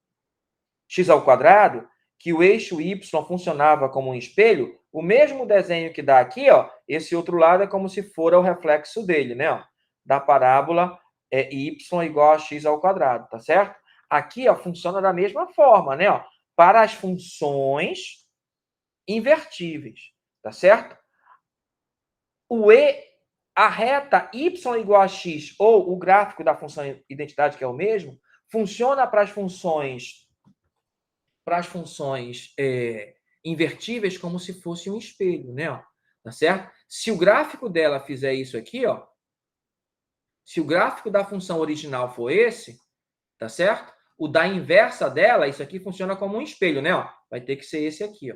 x ao quadrado, que o eixo y funcionava como um espelho? O mesmo desenho que dá aqui, ó, esse outro lado é como se for o reflexo dele, né? Ó, da parábola y igual a x ao quadrado, tá certo? Aqui, ó, funciona da mesma forma, né? Ó, para as funções invertíveis, tá certo? A reta y igual a x, ou o gráfico da função identidade, que é o mesmo, funciona para as funções invertíveis como se fosse um espelho, né? Ó, tá certo? Se o gráfico dela fizer isso aqui, ó, se o gráfico da função original for esse, tá certo? O da inversa dela, isso aqui funciona como um espelho, né? Ó, vai ter que ser esse aqui, ó.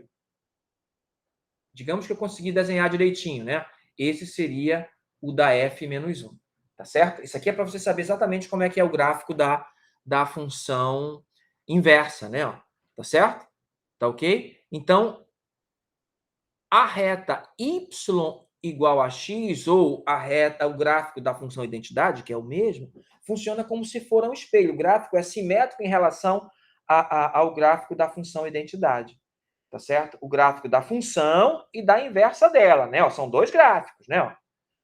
Digamos que eu consegui desenhar direitinho, né? Esse seria o da f menos 1, tá certo? Isso aqui é para você saber exatamente como é que é o gráfico da função inversa, né? Ó, tá certo? Tá ok? Então, a reta y igual a x, ou o gráfico da função identidade, que é o mesmo, funciona como se for um espelho. O gráfico é simétrico em relação ao gráfico da função identidade. Tá certo? O gráfico da função e da inversa dela, né? Ó, são dois gráficos, né? Ó,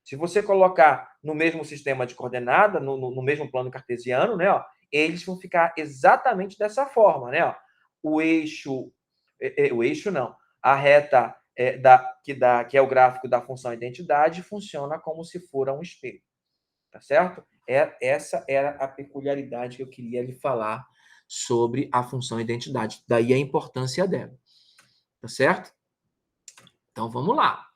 se você colocar no mesmo sistema de coordenada, no mesmo plano cartesiano, né? Ó, eles vão ficar exatamente dessa forma, né? Ó, o eixo não, a reta que é o gráfico da função identidade funciona como se for um espelho, tá certo? Essa era a peculiaridade que eu queria lhe falar sobre a função identidade. Daí a importância dela. Tá certo? Então, vamos lá.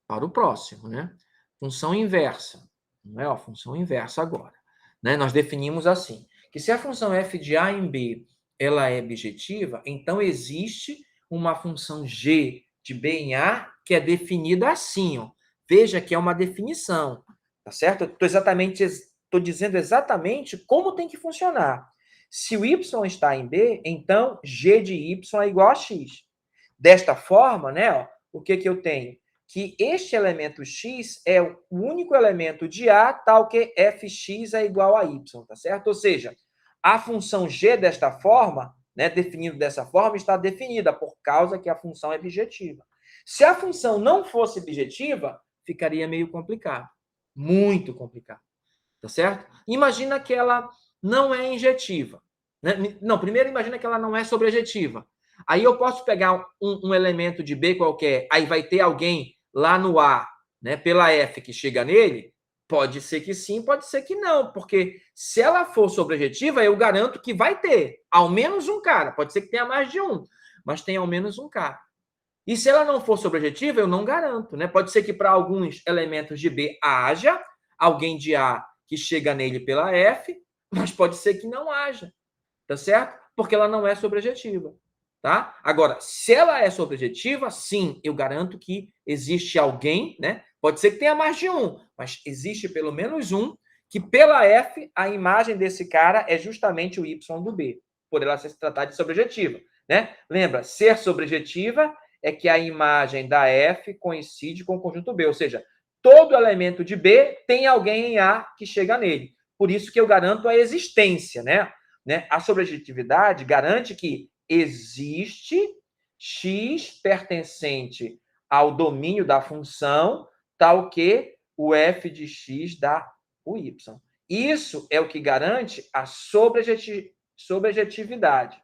Para o próximo, né? Função inversa. Não é? Ó, função inversa agora. Né? Nós definimos assim, que se a função f de a em b ela é bijetiva, então existe uma função g de b em a que é definida assim. Ó. Veja que é uma definição. Tá certo? Eu estou dizendo exatamente como tem que funcionar. Se o y está em b, então g de y é igual a x. Desta forma, né, ó, o que eu tenho? Que este elemento x é o único elemento de A, tal que fx é igual a y, tá certo? Ou seja, a função g desta forma, né, definido dessa forma, está definida por causa que a função é bijetiva. Se a função não fosse bijetiva, ficaria meio complicado. Muito complicado. Tá certo? Imagina que ela não é injetiva. Né? Não, primeiro imagina que ela não é sobrejetiva. Aí eu posso pegar um elemento de B qualquer, aí vai ter alguém lá no A, né, pela F que chega nele? Pode ser que sim, pode ser que não, porque se ela for sobrejetiva, eu garanto que vai ter ao menos um cara. Pode ser que tenha mais de um, mas tem ao menos um cara. E se ela não for sobrejetiva, eu não garanto, né? Pode ser que para alguns elementos de B haja alguém de A que chega nele pela F, mas pode ser que não haja, tá certo? Porque ela não é sobrejetiva. Tá? Agora, se ela é sobrejetiva, sim, eu garanto que existe alguém, né? Pode ser que tenha mais de um, mas existe pelo menos um que pela F a imagem desse cara é justamente o Y do B, por ela se tratar de sobrejetiva, né? Lembra, ser sobrejetiva é que a imagem da F coincide com o conjunto B, ou seja, todo elemento de B tem alguém em A que chega nele. Por isso que eu garanto a existência, né? né? A sobrejetividade garante que existe x pertencente ao domínio da função, tal que o f de x dá o y. Isso é o que garante a sobrejetividade.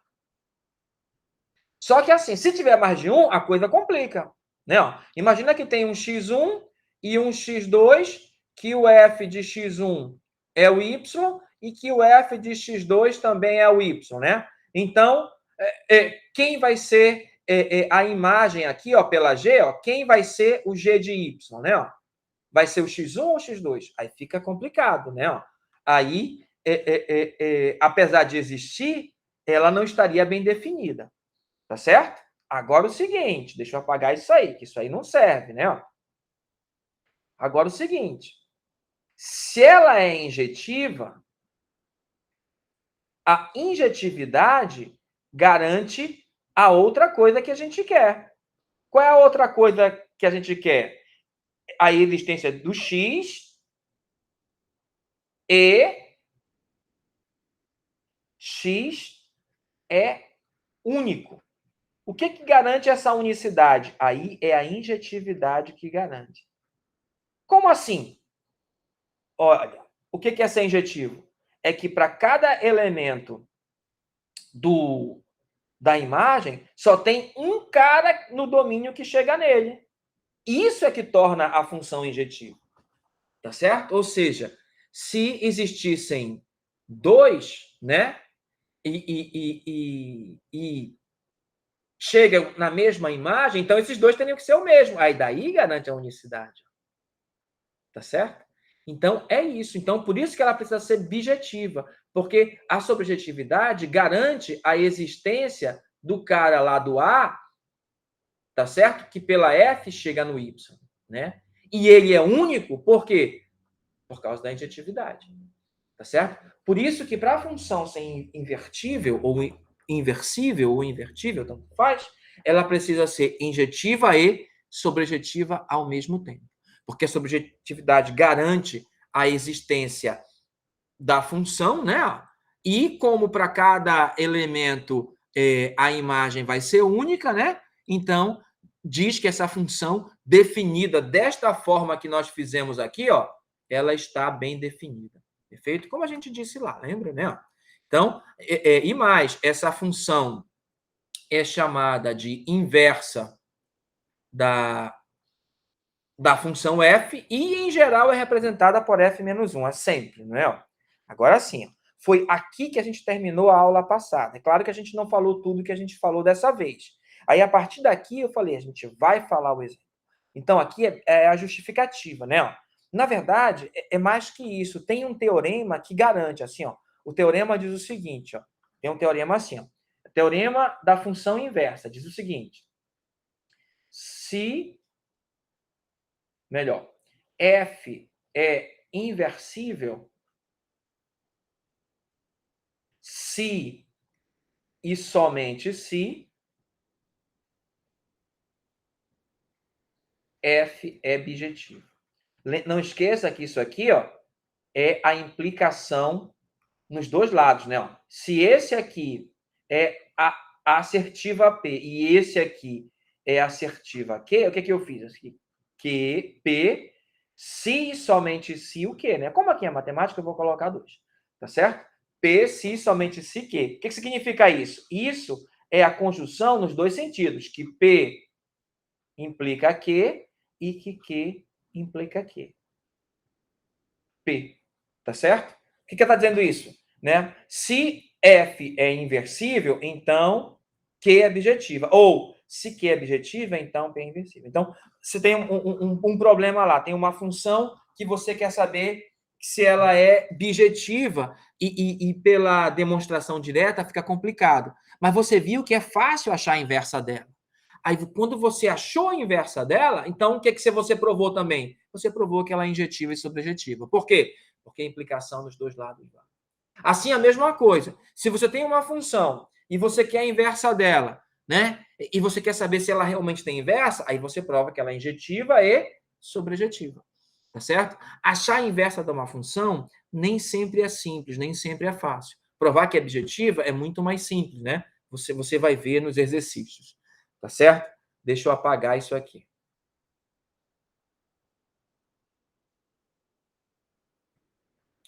Só que assim, se tiver mais de um, a coisa complica, né? Imagina que tem um x1 e um x2, que o f de x1 é o y e que o f de x2 também é o y, né? Então, quem vai ser a imagem aqui, ó, pela g, ó, quem vai ser o g de y, né? Ó? Vai ser o x1 ou o x2? Aí fica complicado, né? Ó? Aí, apesar de existir, ela não estaria bem definida. Tá certo? Agora o seguinte, deixa eu apagar isso aí, que isso aí não serve, né? Agora o seguinte, se ela é injetiva, a injetividade garante a outra coisa que a gente quer. Qual é a outra coisa que a gente quer? A existência do x e x é único. O que garante essa unicidade? Aí é a injetividade que garante. Como assim? Olha, o que é ser injetivo? É que para cada elemento da imagem, só tem um cara no domínio que chega nele. Isso é que torna a função injetiva. Tá certo? Ou seja, se existissem dois, né? E chega na mesma imagem, então esses dois teriam que ser o mesmo. Aí daí garante a unicidade. Tá certo? Então, é isso. Então, por isso que ela precisa ser bijetiva, porque a sobrejetividade garante a existência do cara lá do A, tá certo? Que pela F chega no Y, né? E ele é único, por quê? Por causa da injetividade, tá certo? Por isso que para a função ser invertível, ou inversível, ou invertível, tanto faz, ela precisa ser injetiva e sobrejetiva ao mesmo tempo. Porque a subjetividade garante a existência da função, né? E como para cada elemento a imagem vai ser única, né? Então, diz que essa função definida desta forma que nós fizemos aqui, ó, ela está bem definida. Perfeito? Como a gente disse lá, lembra, né? Então, e mais, essa função é chamada de inversa da função f e, em geral, é representada por f-1, é sempre, não é? Agora sim, foi aqui que a gente terminou a aula passada. É claro que a gente não falou tudo que a gente falou dessa vez. Aí, a partir daqui, eu falei, a gente vai falar o exemplo. Então, aqui é a justificativa, né? Na verdade, é mais que isso. Tem um teorema que garante, assim, ó. O teorema diz o seguinte, ó. Tem um teorema assim, ó. O teorema da função inversa diz o seguinte. Se melhor, f é inversível se e somente se f é bijetivo. Não esqueça que isso aqui, ó, é a implicação nos dois lados, né? Se esse aqui é a assertiva P e esse aqui é a assertiva Q, o que eu fiz? Aqui? Q, P, se e somente se o Q, né? Como aqui é matemática, eu vou colocar dois, tá certo? P, se e somente se Q. O que significa isso? Isso é a conjunção nos dois sentidos, que P implica Q e que Q implica Q. P, tá certo? O que está dizendo isso? Né? Se F é inversível, então Q é bijetiva. Ou, se Q é bijetiva, então P é inversível. Então, você tem um problema lá. Tem uma função que você quer saber se ela é bijetiva e pela demonstração direta fica complicado. Mas você viu que é fácil achar a inversa dela. Aí, quando você achou a inversa dela, então o que você provou também? Você provou que ela é injetiva e sobrejetiva. Por quê? Porque a implicação dos dois lados. Assim, a mesma coisa. Se você tem uma função e você quer a inversa dela, né? E você quer saber se ela realmente tem inversa, aí você prova que ela é injetiva e sobrejetiva. Tá certo? Achar a inversa de uma função nem sempre é simples, nem sempre é fácil. provar que é objetiva é muito mais simples, né? Você vai ver nos exercícios, tá certo? Deixa eu apagar isso aqui.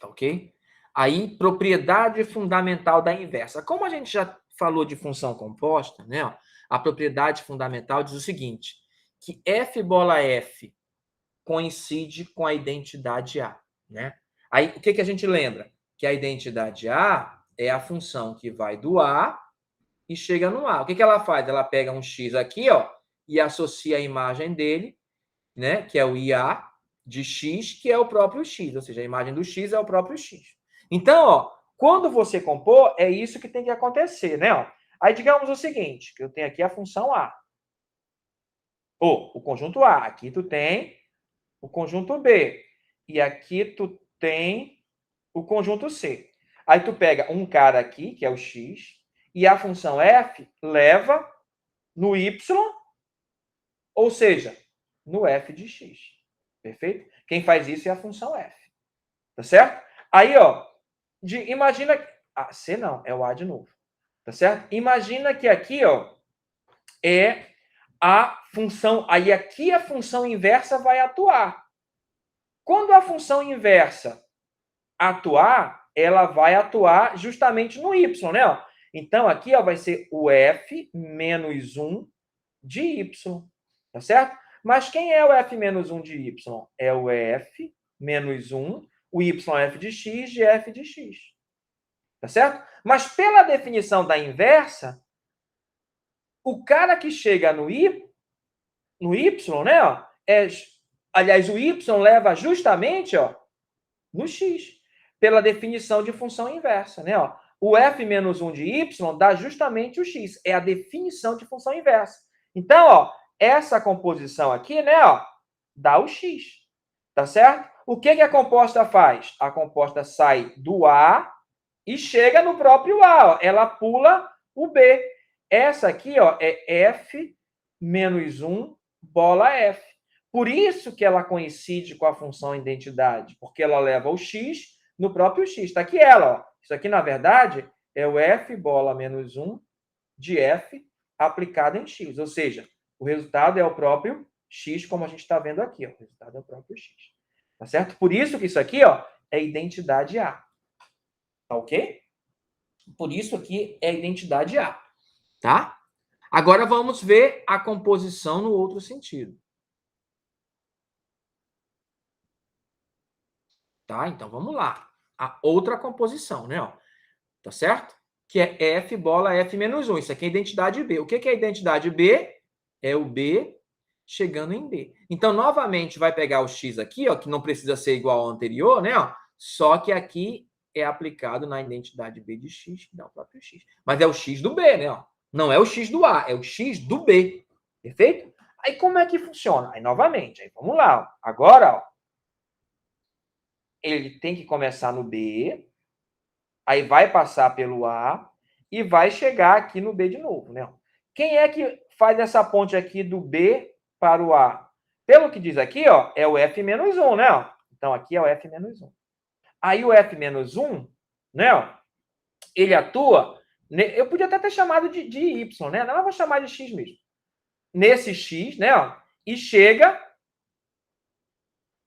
Ok? Aí, propriedade fundamental da inversa. Como a gente já falou de função composta, né? A propriedade fundamental diz o seguinte, que f bola f coincide com a identidade A, né? Aí, o que, que a gente lembra? Que a identidade A é a função que vai do A e chega no A. O que, que ela faz? Ela pega um x aqui, ó, e associa a imagem dele, né, que é o IA de x, que é o próprio x, ou seja, a imagem do x é o próprio x. Então, ó, quando você compor, é isso que tem que acontecer, né? Ó. Aí, digamos o seguinte, que eu tenho aqui a função A, ou o conjunto A. Aqui tu tem o conjunto B. E aqui tu tem o conjunto C. Aí tu pega um cara aqui, que é o x, e a função f leva no y, ou seja, no f de x. Perfeito? Quem faz isso é a função f. Tá certo? Aí, ó, imagina... C não, é o A de novo. Tá certo? Imagina que aqui, ó, é a função... Aí aqui a função inversa vai atuar. Quando a função inversa atuar, ela vai atuar justamente no y, né? Então, aqui ó, vai ser o f menos 1 de y, tá certo? Mas quem é o f menos 1 de y? É o f menos 1, o y é f de x, tá certo? Mas pela definição da inversa, o cara que chega no y, né? Ó, aliás, o y leva justamente ó, no x, pela definição de função inversa, né? Ó, o f menos 1 de y dá justamente o x, é a definição de função inversa. Então, ó, essa composição aqui, né, ó, dá o x, tá certo? O que a composta faz? A composta sai do A e chega no próprio A, ó, ela pula o B. Essa aqui, ó, é f menos 1 bola f. Por isso que ela coincide com a função identidade, porque ela leva o x no próprio x. Está aqui ela, ó. Isso aqui, na verdade, é o f bola menos 1 de f aplicado em x. Ou seja, o resultado é o próprio x, como a gente está vendo aqui. Ó. O resultado é o próprio x. Tá certo? Por isso que isso aqui ó, é identidade A. Tá ok? Por isso aqui é identidade A. Tá? Agora vamos ver a composição no outro sentido. Tá? Então vamos lá. A outra composição, né? Ó, tá certo? Que é f bola f menos 1. Isso aqui é identidade B. O que é a identidade B? É o B chegando em B. Então, novamente, vai pegar o x aqui, ó, que não precisa ser igual ao anterior, né? Ó, só que aqui é aplicado na identidade B de x, que dá o próprio x. Mas é o x do B, né? Ó. Não é o x do A, é o x do B. Perfeito? Aí como é que funciona? Aí, novamente, aí vamos lá. Ó. Agora, ó, ele tem que começar no B, aí vai passar pelo A e vai chegar aqui no B de novo, né? Quem é que faz essa ponte aqui do B para o A? Pelo que diz aqui, ó, é o F menos 1, né? Então, aqui é o F menos 1. Aí o F menos 1, né? Ele atua... Eu podia até ter chamado de Y, né? Não, eu vou chamar de X mesmo. Nesse X, né? E chega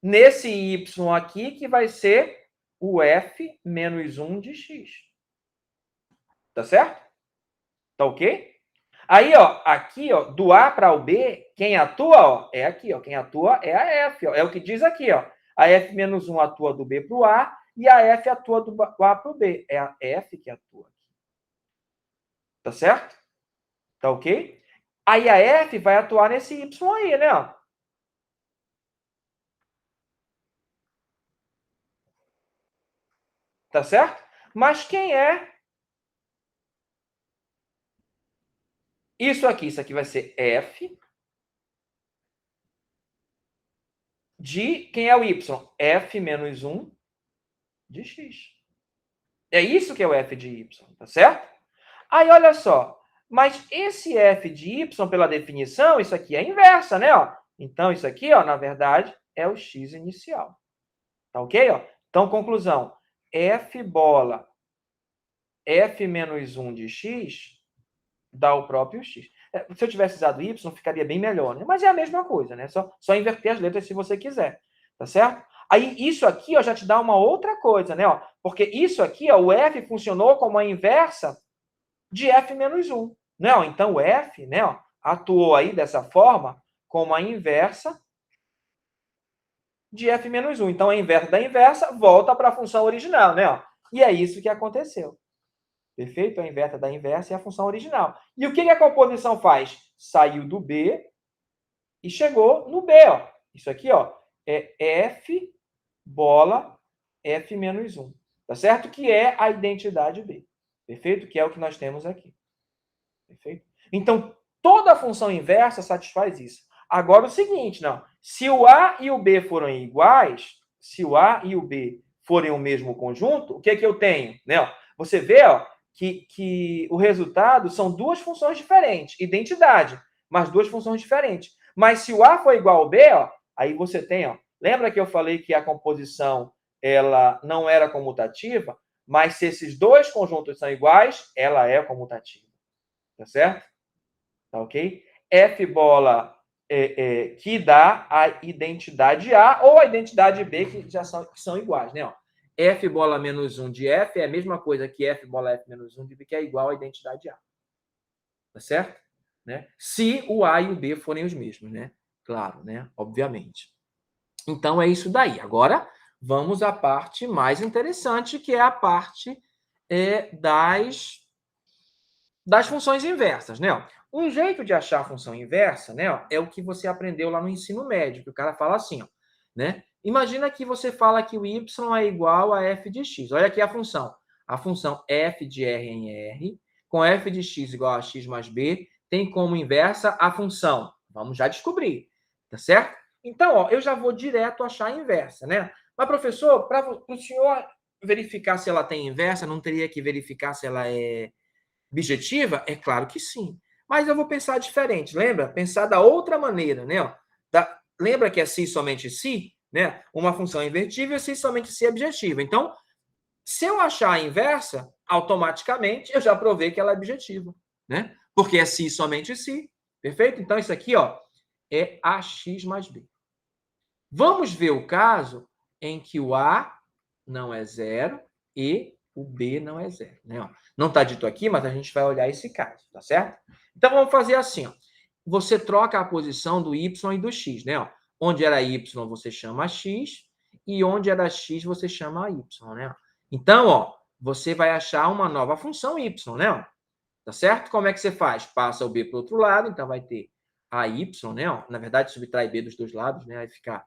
nesse Y aqui, que vai ser o F menos 1 de X. Tá certo? Tá ok? Aí, ó, aqui, ó, do A para o B, quem atua, ó, é aqui, ó. Quem atua é a F, ó. É o que diz aqui, ó. A F menos 1 atua do B para o A e a F atua do A para o B. É a F que atua aqui. Tá certo? Tá ok? Aí a F vai atuar nesse Y aí, né? Ó. Tá certo? Mas quem é isso aqui? Isso aqui vai ser F de... Quem é o Y? F menos 1 de X. É isso que é o F de Y, tá certo? Aí, olha só. Mas esse F de Y, pela definição, isso aqui é inversa, né? Ó. Então, isso aqui, ó, na verdade, é o X inicial. Tá ok? Ó? Então, conclusão. F bola f menos 1 de x dá o próprio x. Se eu tivesse usado y, ficaria bem melhor, né? Mas é a mesma coisa, né? Só inverter as letras se você quiser, tá certo? Aí, isso aqui ó, já te dá uma outra coisa, né? Ó, porque isso aqui, ó, o f funcionou como a inversa de f menos 1. Né? Ó, então, o f, né, ó, atuou aí dessa forma como a inversa de f menos 1. Então, a inversa da inversa volta para a função original, né? Ó, e é isso que aconteceu. Perfeito? A inversa da inversa é a função original. E o que a composição faz? Saiu do B e chegou no B. Ó. Isso aqui ó, é f bola f menos 1. Tá certo? Que é a identidade B. Perfeito? Que é o que nós temos aqui. Perfeito? Então, toda a função inversa satisfaz isso. Agora, o seguinte, não. Se o A e o B forem iguais, se o A e o B forem o mesmo conjunto, o que é que eu tenho? Né? Você vê ó, que o resultado são duas funções diferentes. Identidade, mas duas funções diferentes. Mas se o A for igual ao B, ó, aí você tem... Ó, lembra que eu falei que a composição ela não era comutativa? Mas se esses dois conjuntos são iguais, ela é comutativa. Tá certo? Tá ok? F bola que dá a identidade A ou a identidade B, que já são iguais, né? Ó, F bola menos 1 de F é a mesma coisa que F bola F menos 1 de B, que é igual à identidade A. Tá certo? Né? Se o A e o B forem os mesmos, né? Claro, né? Obviamente. Então, é isso daí. Agora, vamos à parte mais interessante, que é a parte das funções inversas, né? Um jeito de achar a função inversa, né, é o que você aprendeu lá no ensino médio, que o cara fala assim, ó, né? Imagina que você fala que o y é igual a f de x. Olha aqui a função. A função f de r em r, com f de x igual a x mais b, tem como inversa a função. Vamos já descobrir, tá certo? Então, ó, eu já vou direto achar a inversa, né? Mas, professor, para o senhor verificar se ela tem inversa, não teria que verificar se ela é objetiva? É claro que sim. Mas eu vou pensar diferente, lembra? Pensar da outra maneira, né? Lembra que é se somente se? Né? Uma função invertível, se somente se é objetiva. Então, se eu achar a inversa, automaticamente eu já provei que ela é objetiva, né? Porque é se somente se. Perfeito? Então, isso aqui ó, é ax mais b. Vamos ver o caso em que o A não é zero e o B não é zero. Né? Não está dito aqui, mas a gente vai olhar esse caso, tá certo? Então, vamos fazer assim. Ó. Você troca a posição do y e do x. Né? Ó. Onde era y, você chama x, e onde era x, você chama y. Né? Então, ó, você vai achar uma nova função y. Né? Tá certo? Como é que você faz? Passa o b para o outro lado, então vai ter a y, né? Ó. Na verdade, subtrai b dos dois lados, né? Vai ficar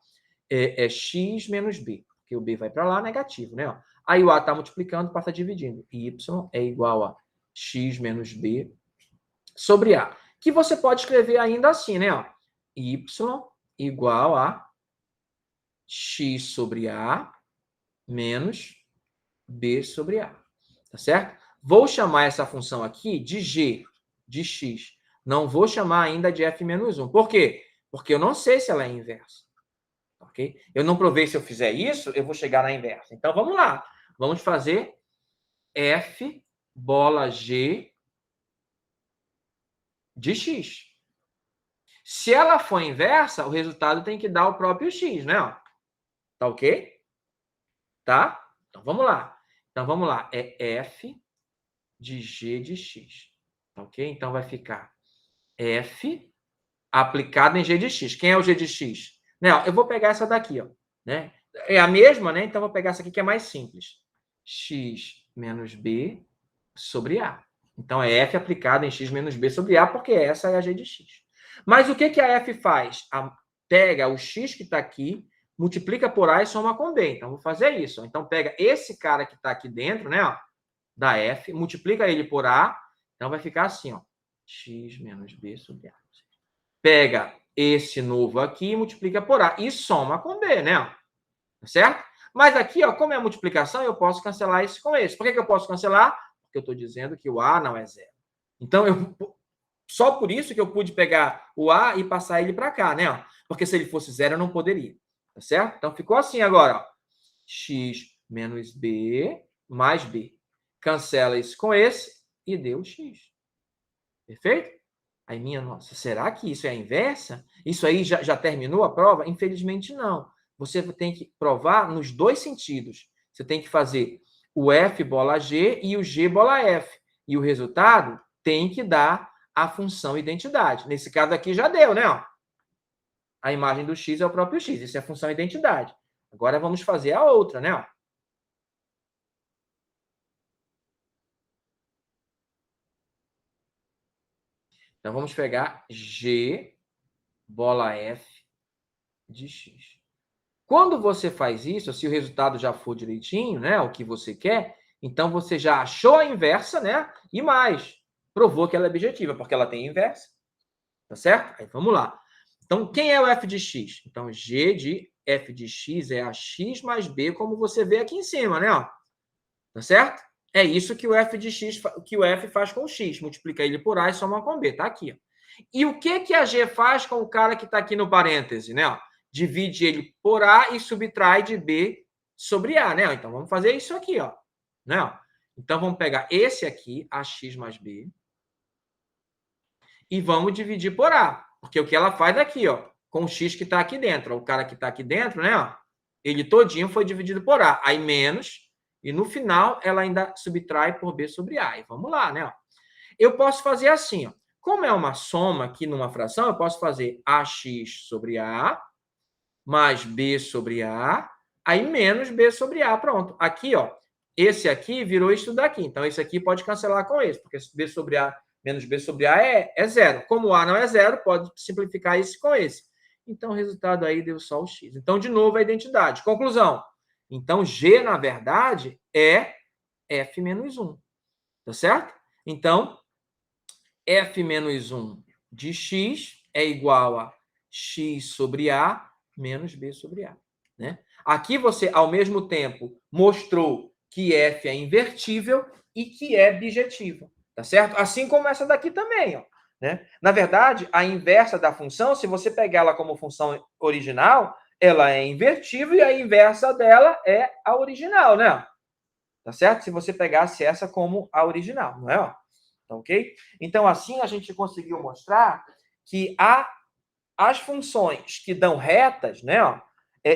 x menos b, porque o b vai para lá, negativo, né? Ó. Aí o a está multiplicando, passa dividindo. Y é igual a x menos b sobre a. Que você pode escrever ainda assim, né? Ó. Y igual a x sobre a menos b sobre a. Tá certo? Vou chamar essa função aqui de g, de x. Não vou chamar ainda de f menos 1. Por quê? Porque eu não sei se ela é inversa. Ok? Eu não provei se eu fizer isso, eu vou chegar na inversa. Então, vamos lá. Vamos fazer f bola g de x. Se ela for inversa, o resultado tem que dar o próprio x, né? Tá ok? Tá? Então, vamos lá. Então, vamos lá. É f de g de x. Tá ok? Então, vai ficar f aplicado em g de x. Quem é o g de x? Né? Eu vou pegar essa daqui, ó. Né? É a mesma, né? Então, vou pegar essa aqui que é mais simples. X menos b sobre a. Então, é f aplicado em x menos b sobre a, porque essa é a g de x. Mas o que a f faz? Pega o x que está aqui, multiplica por a e soma com b. Então, vou fazer isso. Então, pega esse cara que está aqui dentro, né, ó, da f, multiplica ele por a, então vai ficar assim, ó, x menos b sobre a. Pega esse novo aqui e multiplica por a, e soma com b, né? Tá certo? Mas aqui, ó, como é a multiplicação, eu posso cancelar esse com esse. Por que eu posso cancelar? Porque eu estou dizendo que o a não é zero. Então, só por isso que eu pude pegar o a e passar ele para cá, né? Porque se ele fosse zero, eu não poderia. Tá certo? Então, ficou assim agora, ó. X menos b mais b. cancela isso com esse e deu x. Perfeito? Aí, minha nossa, será que isso é a inversa? Isso aí já terminou a prova? Infelizmente, não. Você tem que provar nos dois sentidos. Você tem que fazer o F bola G e o G bola F. E o resultado tem que dar a função identidade. Nesse caso aqui já deu, né? Ó. A imagem do x é o próprio x. Isso é a função identidade. Agora vamos fazer a outra, né? Ó. Então, vamos pegar G bola F de x. Quando você faz isso, se o resultado já for direitinho, né, o que você quer, então você já achou a inversa, né? E mais, provou que ela é objetiva, porque ela tem inversa. Tá certo? Aí vamos lá. Então, quem é o f de x? Então, g de f de x é a x mais b, como você vê aqui em cima, né? Ó. Tá certo? É isso que o f de x, que o f faz com o x. Multiplica ele por a e soma com b. Tá aqui. Ó. E o que a G faz com o cara que está aqui no parêntese, né? Ó, divide ele por A e subtrai de B sobre A, né? Então, vamos fazer isso aqui, ó. Né? Então, vamos pegar esse aqui, AX mais B, e vamos dividir por A. Porque o que ela faz aqui, ó, com o X que está aqui dentro. Ó, o cara que está aqui dentro, né? Ó, ele todinho foi dividido por A. Aí, menos, e no final, ela ainda subtrai por B sobre A. E vamos lá, né? Ó. Eu posso fazer assim, ó. Como é uma soma aqui numa fração, eu posso fazer AX sobre A mais B sobre A, aí menos B sobre A. Pronto. Aqui, ó, esse aqui virou isso daqui. Então, esse aqui pode cancelar com esse, porque B sobre A menos B sobre A é zero. Como A não é zero, pode simplificar isso com esse. Então, o resultado aí deu só o X. Então, de novo, a identidade. Conclusão. Então, G, na verdade, é F menos 1. Tá certo? Então, F menos 1 de x é igual a x sobre A menos B sobre A. Né? Aqui você, ao mesmo tempo, mostrou que F é invertível e que é bijetiva. Tá certo? Assim como essa daqui também. Ó, né? Na verdade, a inversa da função, se você pegar ela como função original, ela é invertível e a inversa dela é a original, né? Tá certo? Se você pegasse essa como a original, não é? Ó? Tá ok? Então, assim a gente conseguiu mostrar que as funções que dão retas, né, ó,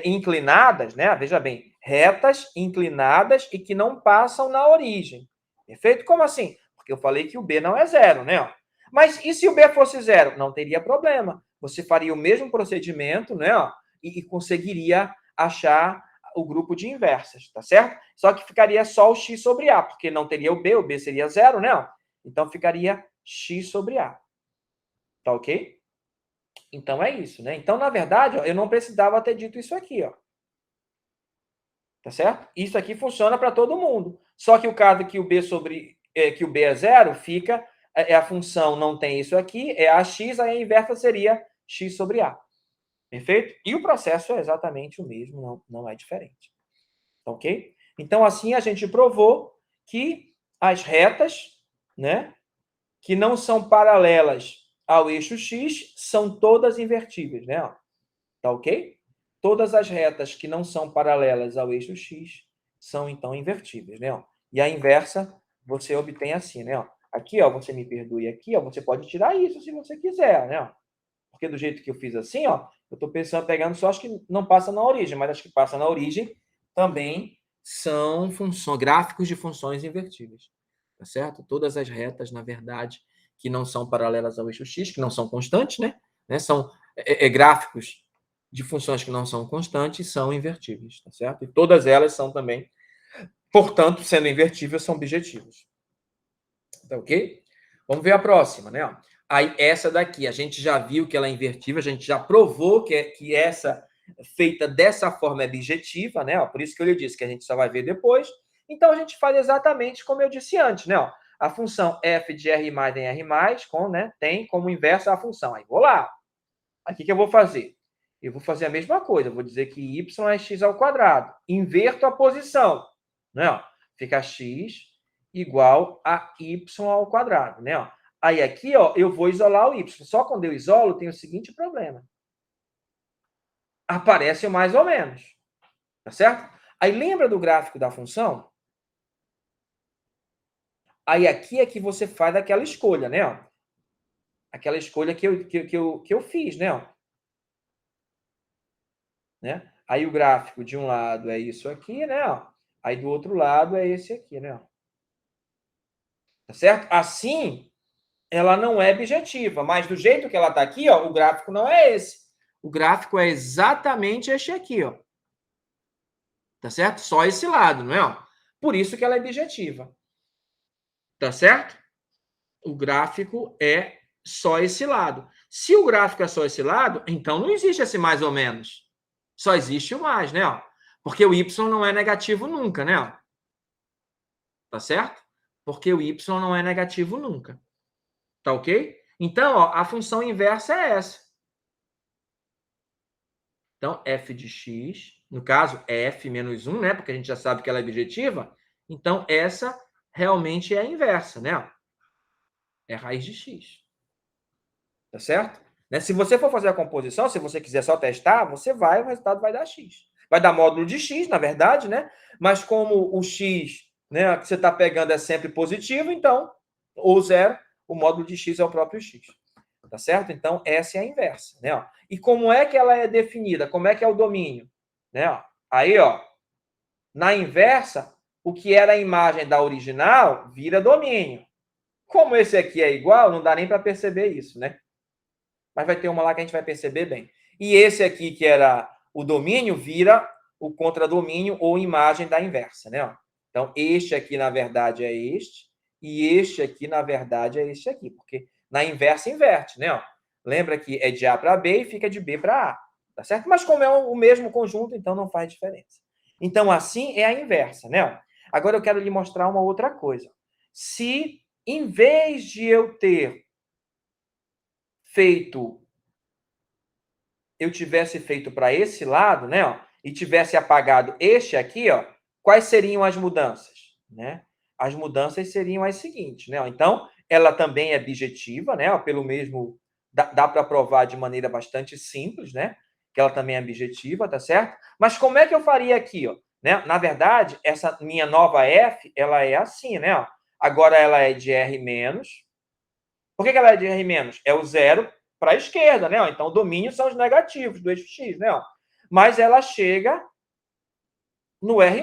inclinadas, né, veja bem, retas, inclinadas e que não passam na origem. Perfeito? Como assim? Porque eu falei que o B não é zero, né? Ó. Mas e se o B fosse zero? Não teria problema. Você faria o mesmo procedimento, né, ó, e conseguiria achar o grupo de inversas, tá certo? Só que ficaria só o x sobre A, porque não teria o B seria zero, né? Ó. Então, ficaria x sobre A. Tá ok? Então, é isso, né? Então, na verdade, ó, eu não precisava ter dito isso aqui, ó. Tá certo? Isso aqui funciona para todo mundo. Só que o caso que o B sobre que o B é zero, fica a função não tem isso aqui, é ax, aí a inversa seria x sobre A. Perfeito? E o processo é exatamente o mesmo, não é diferente. Tá ok? Então, assim a gente provou que as retas, né, que não são paralelas ao eixo x, são todas invertíveis, né? Tá ok? Todas as retas que não são paralelas ao eixo x são, então, invertíveis, né? E a inversa você obtém assim, né? Aqui, ó, você me perdoe aqui, ó, você pode tirar isso se você quiser, né? Porque do jeito que eu fiz assim, ó, eu estou pensando, pegando só as que não passam na origem, mas as que passam na origem também são gráficos de funções invertíveis, tá certo? Todas as retas, na verdade, que não são paralelas ao eixo x, que não são constantes, né? São gráficos de funções que não são constantes, são invertíveis, tá certo? E todas elas são também, portanto, sendo invertíveis, são objetivas. Tá ok? Vamos ver a próxima, né? Aí, essa daqui, a gente já viu que ela é invertível, a gente já provou que essa feita dessa forma é bijetiva, né? Por isso que eu lhe disse que a gente só vai ver depois. Então, a gente faz exatamente como eu disse antes, né? A função f de r mais em r mais tem como inversa a função. Aí, vou lá. Aqui que eu vou fazer? Eu vou fazer a mesma coisa. Eu vou dizer que y é x ao quadrado. Inverto a posição. Né? Fica x igual a y ao quadrado. Né? Aí aqui, ó, eu vou isolar o y. Só quando eu isolo, tem o seguinte problema. Aparece o mais ou menos. Tá certo? Aí lembra do gráfico da função? Aí aqui é que você faz aquela escolha, né? Ó. Aquela escolha que eu fiz, né? Ó. Né? Aí o gráfico de um lado é isso aqui, né? Ó. Aí do outro lado é esse aqui, né? Ó. Tá certo? Assim, ela não é objetiva, mas do jeito que ela está aqui, ó, o gráfico não é esse. O gráfico é exatamente este aqui, ó. Tá certo? Só esse lado, não é? Ó? Por isso que ela é objetiva. Tá certo? O gráfico é só esse lado. Se o gráfico é só esse lado, então não existe esse mais ou menos. Só existe o mais, né? Ó? Porque o y não é negativo nunca, né? Ó? Tá certo? Porque o y não é negativo nunca. Tá ok? Então, ó, a função inversa é essa. Então, f de x, no caso, é f menos 1, né? Porque a gente já sabe que ela é objetiva. Então, essa realmente é a inversa, né? É raiz de x. Tá certo? Né? Se você for fazer a composição, se você quiser só testar, você vai, o resultado vai dar x. Vai dar módulo de x, na verdade, né? Mas como o x, né, que você está pegando é sempre positivo, então, ou zero, o módulo de x é o próprio x. Tá certo? Então, essa é a inversa, né? Ó. E como é que ela é definida? Como é que é o domínio? Né? Ó. Aí, ó, na inversa, o que era a imagem da original vira domínio. Como esse aqui é igual, não dá nem para perceber isso, né? Mas vai ter uma lá que a gente vai perceber bem. E esse aqui, que era o domínio, vira o contradomínio ou imagem da inversa, né? Ó. Então, este aqui, na verdade, é este, e este aqui, na verdade, é este aqui, porque na inversa inverte, né? Ó. Lembra que é de A para B e fica de B para A, tá certo? Mas como é o mesmo conjunto, então não faz diferença. Então, assim é a inversa, né? Ó. Agora eu quero lhe mostrar uma outra coisa. Se, em vez de eu ter feito, eu tivesse feito para esse lado, né, ó, e tivesse apagado este aqui, ó, quais seriam as mudanças, né? As mudanças seriam as seguintes, né? Ó, então, ela também é objetiva, né? Ó, pelo mesmo dá para provar de maneira bastante simples, né? Que ela também é objetiva, tá certo? Mas como é que eu faria aqui, ó? Né? Na verdade, essa minha nova f, ela é assim, né? Ó. Agora ela é de R menos. Por que ela é de R menos? É o zero para a esquerda, né? Então, o domínio são os negativos do eixo x, né? Mas ela chega no R+,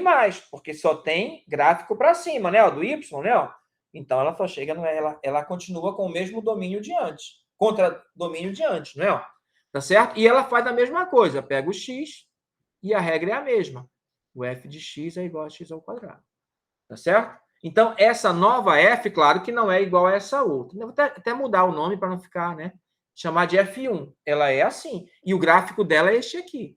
porque só tem gráfico para cima, né? Do y, né? Então, ela só chega no R, ela continua com o mesmo domínio de antes, contra domínio de antes, né? Tá certo? E ela faz a mesma coisa, pega o x e a regra é a mesma. O f de x é igual a x ao quadrado. Tá certo? Então, essa nova f, claro que não é igual a essa outra. Eu vou até mudar o nome para não ficar, né? Chamar de F1. Ela é assim. E o gráfico dela é este aqui.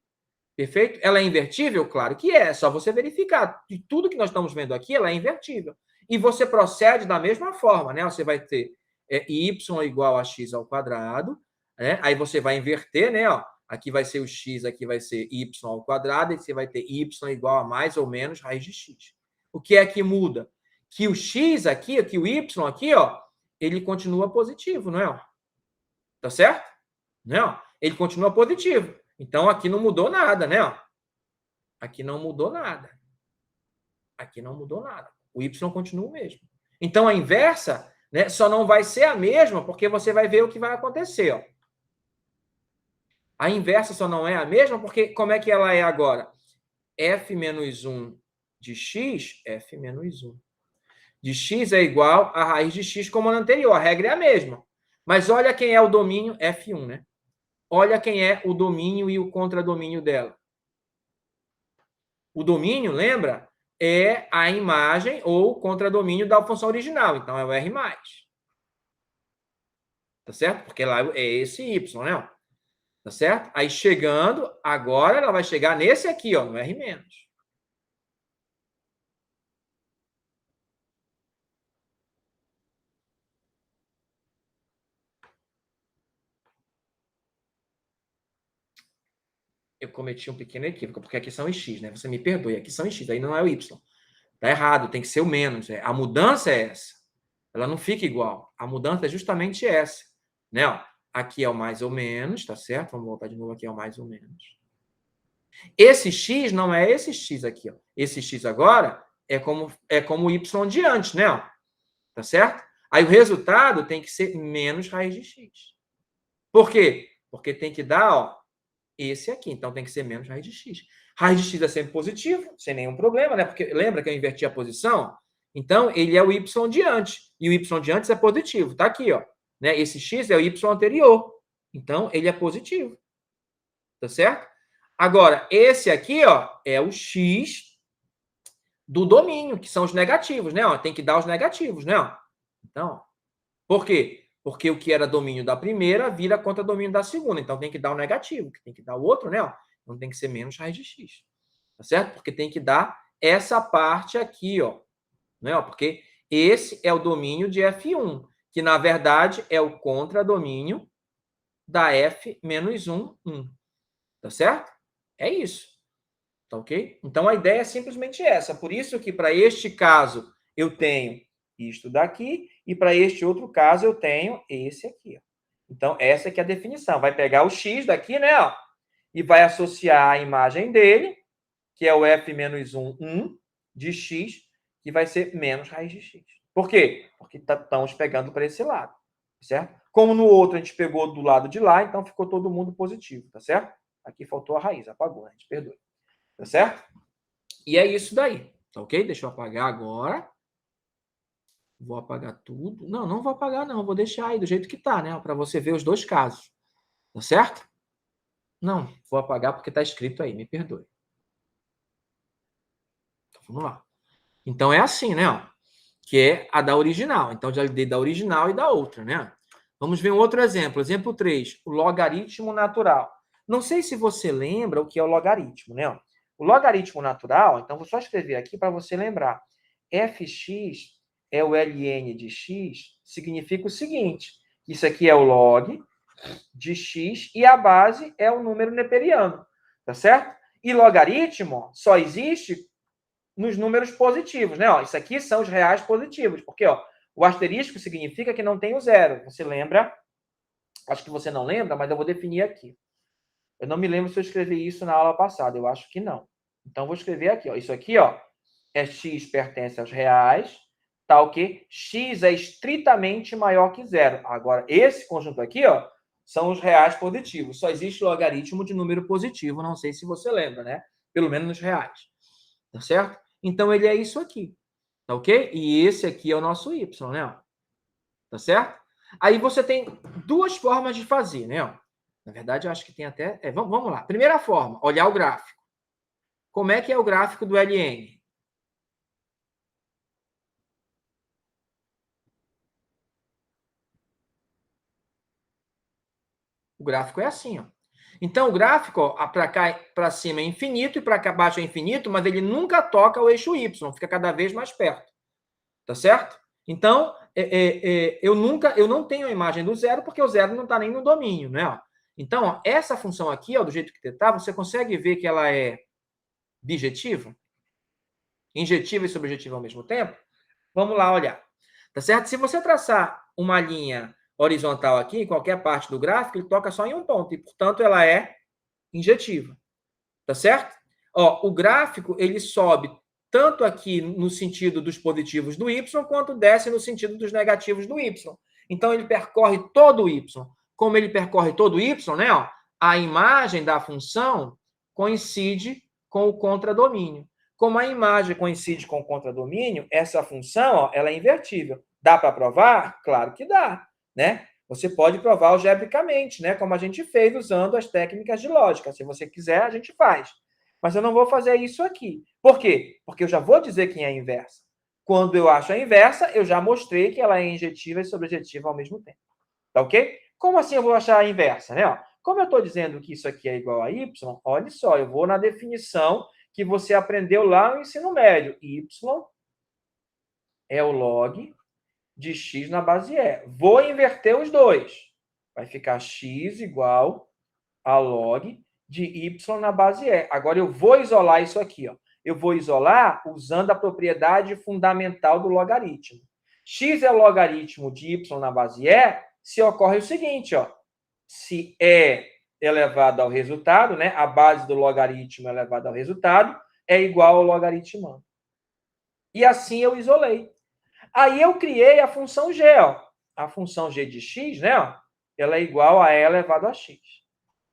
Perfeito? Ela é invertível? Claro que é. É só você verificar. De tudo que nós estamos vendo aqui, ela é invertível. E você procede da mesma forma, né? Você vai ter y igual a x ao quadrado, né? Aí você vai inverter, né? Ó, aqui vai ser o x, aqui vai ser y ao quadrado, e você vai ter y igual a mais ou menos raiz de x. O que é que muda? Que o x aqui, que o y aqui, ó, ele continua positivo, não é? Tá certo? Não, ele continua positivo. Então aqui não mudou nada, né? Aqui não mudou nada. Aqui não mudou nada. O y continua o mesmo. Então a inversa, né, só não vai ser a mesma porque você vai ver o que vai acontecer, ó. A inversa só não é a mesma porque como é que ela é agora? F menos 1 de x, F menos 1 de x é igual a raiz de x como na anterior. A regra é a mesma. Mas olha quem é o domínio F1, né? Olha quem é o domínio e o contradomínio dela. O domínio, lembra? É a imagem ou contradomínio da função original. Então, é o R+. Tá certo? Porque lá é esse Y, né? Tá certo? Aí, chegando, agora ela vai chegar nesse aqui, ó, no R-. Eu cometi um pequeno equívoco, porque aqui são x, né? Você me perdoe, aqui são x, aí não é o y. Tá errado, tem que ser o menos. A mudança é essa. Ela não fica igual. A mudança é justamente essa, né? Ó, aqui é o mais ou menos, tá certo? Vamos voltar de novo aqui, é o mais ou menos. Esse x não é esse x aqui, ó. Esse x agora é como o y de antes, né? Ó. Tá certo? Aí o resultado tem que ser menos raiz de x. Por quê? Porque tem que dar, ó, esse aqui. Então tem que ser menos raiz de x. Raiz de x é sempre positivo, sem nenhum problema, né? Porque lembra que eu inverti a posição? Então ele é o y de antes. E o y de antes é positivo. Tá aqui, ó. Né? Esse x é o y anterior. Então ele é positivo. Tá certo? Agora, esse aqui, ó, é o x do domínio, que são os negativos, né? Ó, tem que dar os negativos, né? Ó. Então, por quê? Porque o que era domínio da primeira vira contra domínio da segunda. Então tem que dar o negativo, que tem que dar o outro, né? Ó. Então tem que ser menos raiz de x. Tá certo? Porque tem que dar essa parte aqui, ó. Né? Ó, porque esse é o domínio de F1, que na verdade é o contradomínio da F menos 1, 1. Tá certo? É isso. Tá ok? Então a ideia é simplesmente essa. Por isso que para este caso eu tenho isto daqui e para este outro caso eu tenho esse aqui. Ó. Então essa aqui é a definição. Vai pegar o x daqui, né? Ó, e vai associar a imagem dele, que é o f menos 1, 1 de x, que vai ser menos raiz de x. Por quê? Porque estamos pegando para esse lado. Certo? Como no outro a gente pegou do lado de lá, então ficou todo mundo positivo. Tá certo? Aqui faltou a raiz, apagou, a gente perdoe. Tá certo? E é isso daí, tá ok? Deixa eu apagar agora. Vou apagar tudo. Não, não vou apagar, não. Vou deixar aí do jeito que tá, né? Para você ver os dois casos. Tá certo? Não, vou apagar porque tá escrito aí, me perdoe. Então, vamos lá. Então é assim, né? Ó, que é a da original. Então já dei da original e da outra, né? Vamos ver um outro exemplo. Exemplo 3, o logaritmo natural. Não sei se você lembra o que é o logaritmo, né? O logaritmo natural, então vou só escrever aqui para você lembrar. Fx é o ln de x, significa o seguinte, isso aqui é o log de x e a base é o número neperiano, tá certo? E logaritmo só existe nos números positivos, né? Ó, isso aqui são os reais positivos, porque ó, o asterisco significa que não tem o zero. Você lembra? Acho que você não lembra, mas eu vou definir aqui. Eu não me lembro se eu escrevi isso na aula passada. Eu acho que não. Então, vou escrever aqui. Ó. Isso aqui ó, é x pertence aos reais, tal que x é estritamente maior que zero. Agora, esse conjunto aqui ó, são os reais positivos. Só existe logaritmo de número positivo. Não sei se você lembra, né? Pelo menos nos reais. Tá certo? Então, ele é isso aqui. Tá ok? E esse aqui é o nosso y, né? Tá certo? Aí você tem duas formas de fazer, né? Na verdade, eu acho que tem até... vamos lá. Primeira forma, olhar o gráfico. Como é que é o gráfico do LN? O gráfico é assim, ó. Então, o gráfico, para cá, para cima é infinito e para cá abaixo é infinito, mas ele nunca toca o eixo Y, fica cada vez mais perto. Tá certo? Então, eu não tenho a imagem do zero, porque o zero não está nem no domínio, né? Então, ó, essa função aqui, ó, do jeito que está, você consegue ver que ela é bijetiva? Injetiva e subjetiva ao mesmo tempo? Vamos lá olhar. Tá certo? Se você traçar uma linha horizontal aqui, em qualquer parte do gráfico, ele toca só em um ponto, e, portanto, ela é injetiva. Tá certo? Ó, o gráfico, ele sobe tanto aqui no sentido dos positivos do y, quanto desce no sentido dos negativos do y. Então, ele percorre todo o y. Como ele percorre todo o y, né, ó, a imagem da função coincide com o contradomínio. Como a imagem coincide com o contradomínio, essa função ó, ela é invertível. Dá para provar? Claro que dá. Né? Você pode provar algebricamente, né? Como a gente fez usando as técnicas de lógica. Se você quiser, a gente faz. Mas eu não vou fazer isso aqui. Por quê? Porque eu já vou dizer quem é a inversa. Quando eu acho a inversa, eu já mostrei que ela é injetiva e subjetiva ao mesmo tempo. Tá ok? Como assim eu vou achar a inversa? Né? Ó, como eu estou dizendo que isso aqui é igual a y, olha só, eu vou na definição que você aprendeu lá no ensino médio. Y é o log de x na base E. Vou inverter os dois. Vai ficar x igual a log de y na base E. Agora, eu vou isolar isso aqui. Ó. Eu vou isolar usando a propriedade fundamental do logaritmo. X é o logaritmo de y na base E se ocorre o seguinte, ó. Se E elevado ao resultado, né, a base do logaritmo elevado ao resultado, é igual ao logaritmando. E assim eu isolei. Aí eu criei a função g, ó. A função g de x, né, ó, ela é igual a e elevado a x.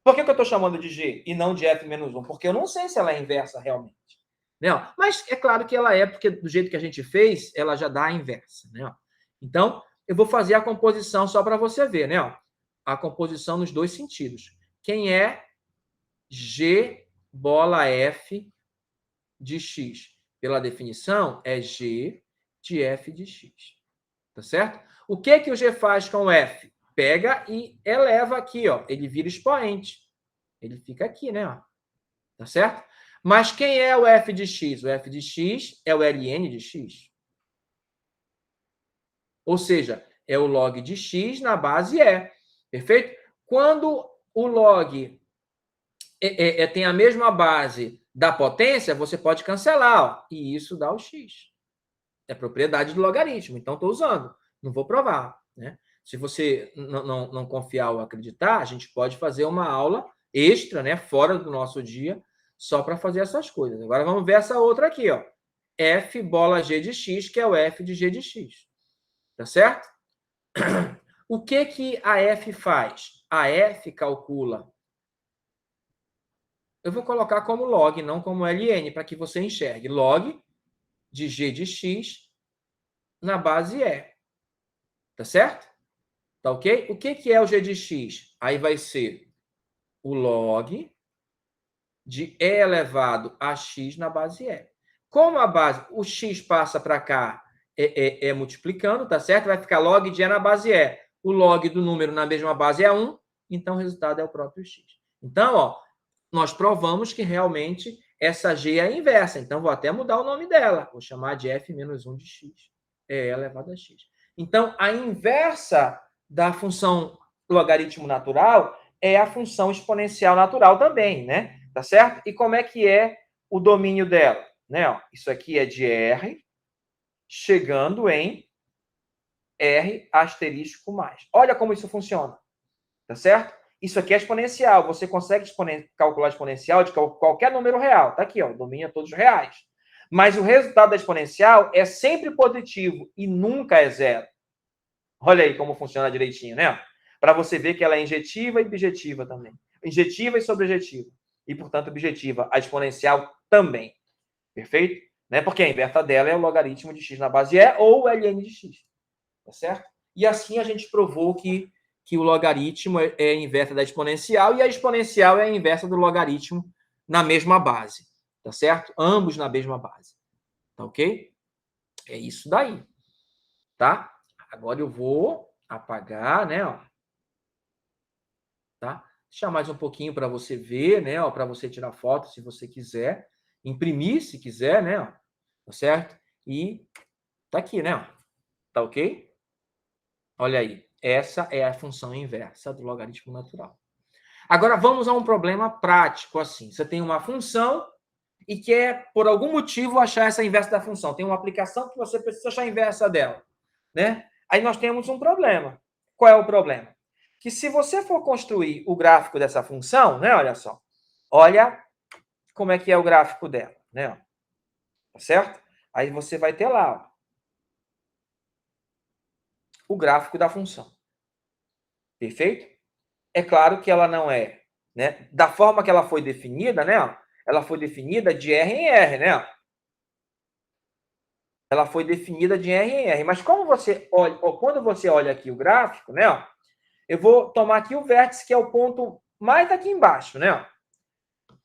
Por que eu estou chamando de g e não de f menos 1? Porque eu não sei se ela é inversa realmente. Né? Mas é claro que ela é, porque do jeito que a gente fez, ela já dá a inversa. Né? Então, eu vou fazer a composição só para você ver. Né? A composição nos dois sentidos. Quem é g bola f de x? Pela definição, é g de f de x. Tá certo? O que o g faz com o f? Pega e eleva aqui, ó. Ele vira expoente. Ele fica aqui, né? Ó. Tá certo? Mas quem é o f de x? O f de x é o ln de x. Ou seja, é o log de x na base e. Perfeito? Quando o log tem a mesma base da potência, você pode cancelar, ó, e isso dá o x. É propriedade do logaritmo, então estou usando. Não vou provar. Né? Se você não confiar ou acreditar, a gente pode fazer uma aula extra, né, fora do nosso dia, só para fazer essas coisas. Agora vamos ver essa outra aqui, ó. F bola g de x, que é o f de g de x. Tá certo? O que a f faz? A f calcula. Eu vou colocar como log, não como ln, para que você enxergue. Log de g de x na base e. Tá certo? Tá ok? O que é o g de x? Aí vai ser o log de e elevado a x na base e. Como a base, o x passa para cá multiplicando, tá certo? Vai ficar log de e na base e. O log do número na mesma base é 1, então o resultado é o próprio x. Então, ó, nós provamos que realmente essa g é a inversa. Então, vou até mudar o nome dela. Vou chamar de f menos 1 de x. E elevado a x. Então, a inversa da função logaritmo natural é a função exponencial natural também, né? Tá certo? E como é que é o domínio dela? Né? Ó, isso aqui é de R chegando em R asterisco mais. Olha como isso funciona. Tá certo? Isso aqui é exponencial. Você consegue calcular exponencial de qualquer número real. Tá aqui, ó, domínio a todos reais. Mas o resultado da exponencial é sempre positivo e nunca é zero. Olha aí como funciona direitinho, né? Para você ver que ela é injetiva e bijetiva também. Injetiva e sobrejetiva. E, portanto, objetiva. A exponencial também. Perfeito? Né? Porque a inversa dela é o logaritmo de x na base e ou ln de x. Tá certo? E assim a gente provou que o logaritmo é a inversa da exponencial e a exponencial é a inversa do logaritmo na mesma base. Tá certo? Ambos na mesma base. Tá ok? É isso daí. Tá? Agora eu vou apagar, né? Ó. Tá? Deixar mais um pouquinho para você ver, né? Para você tirar foto, se você quiser. Imprimir, se quiser, né? Ó. Tá certo? E tá aqui, né? Ó. Tá ok? Olha aí. Essa é a função inversa do logaritmo natural. Agora, vamos a um problema prático, assim. Você tem uma função e quer, por algum motivo, achar essa inversa da função. Tem uma aplicação que você precisa achar a inversa dela. Né? Aí nós temos um problema. Qual é o problema? Que se você for construir o gráfico dessa função, né? Olha só. Olha como é que é o gráfico dela. Né? Tá certo? Aí você vai ter lá, ó, o gráfico da função. Perfeito? É claro que ela não é, né? Da forma que ela foi definida, né? Ela foi definida de R em R, né? Ela foi definida de R em R. Mas como você olha, quando você olha aqui o gráfico, né? Eu vou tomar aqui o vértice, que é o ponto mais aqui embaixo, né?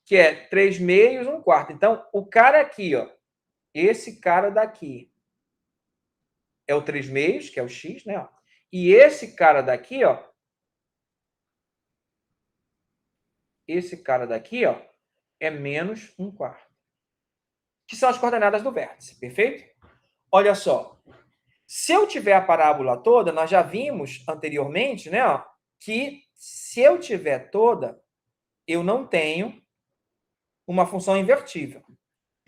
Que é 3 meios, 1 quarto. Então, o cara aqui, ó, esse cara daqui é o 3 meios, que é o x, né? E esse cara daqui, ó, esse cara daqui, ó, é menos 1 quarto. Que são as coordenadas do vértice, perfeito? Olha só. Se eu tiver a parábola toda, nós já vimos anteriormente, né, ó, que se eu tiver toda, eu não tenho uma função invertível.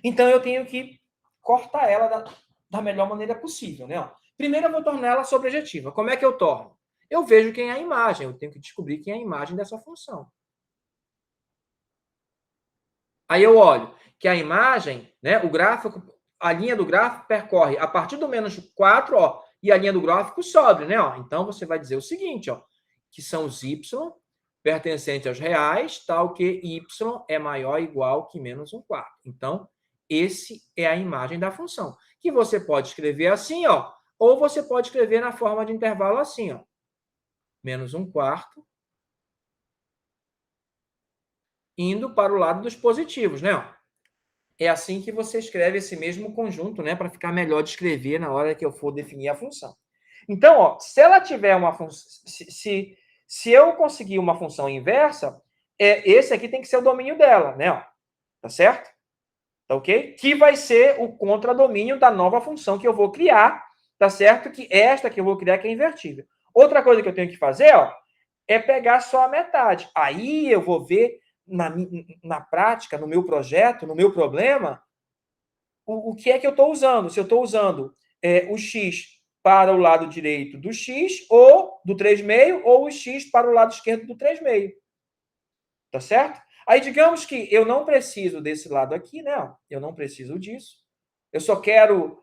Então, eu tenho que cortar ela da melhor maneira possível. Né? Primeiro, eu vou tornar ela sobrejetiva. Como é que eu torno? Eu vejo quem é a imagem. Eu tenho que descobrir quem é a imagem dessa função. Aí eu olho que a imagem, né, o gráfico a linha do gráfico percorre a partir do menos 4, ó, e a linha do gráfico sobe, né? Ó. Então, você vai dizer o seguinte, ó, que são os y pertencentes aos reais, tal que y é maior ou igual que menos 1/4. Então, esse é a imagem da função, que você pode escrever assim, ó, ou você pode escrever na forma de intervalo assim, ó, menos 1/4, indo para o lado dos positivos, né? É assim que você escreve esse mesmo conjunto, né? Para ficar melhor de escrever na hora que eu for definir a função. Então, ó, se ela tiver uma função, se eu conseguir uma função inversa, esse aqui tem que ser o domínio dela, né? Ó, tá certo? Tá ok? Que vai ser o contradomínio da nova função que eu vou criar, tá certo? Que esta que eu vou criar que é invertível. Outra coisa que eu tenho que fazer, ó, é pegar só a metade. Aí eu vou ver na prática, no meu projeto, no meu problema, o que é que eu estou usando. Se eu estou usando o x para o lado direito do x, ou do 3,5, ou o x para o lado esquerdo do 3,5. Tá certo? Aí, digamos que eu não preciso desse lado aqui, né? Eu não preciso disso. Eu só quero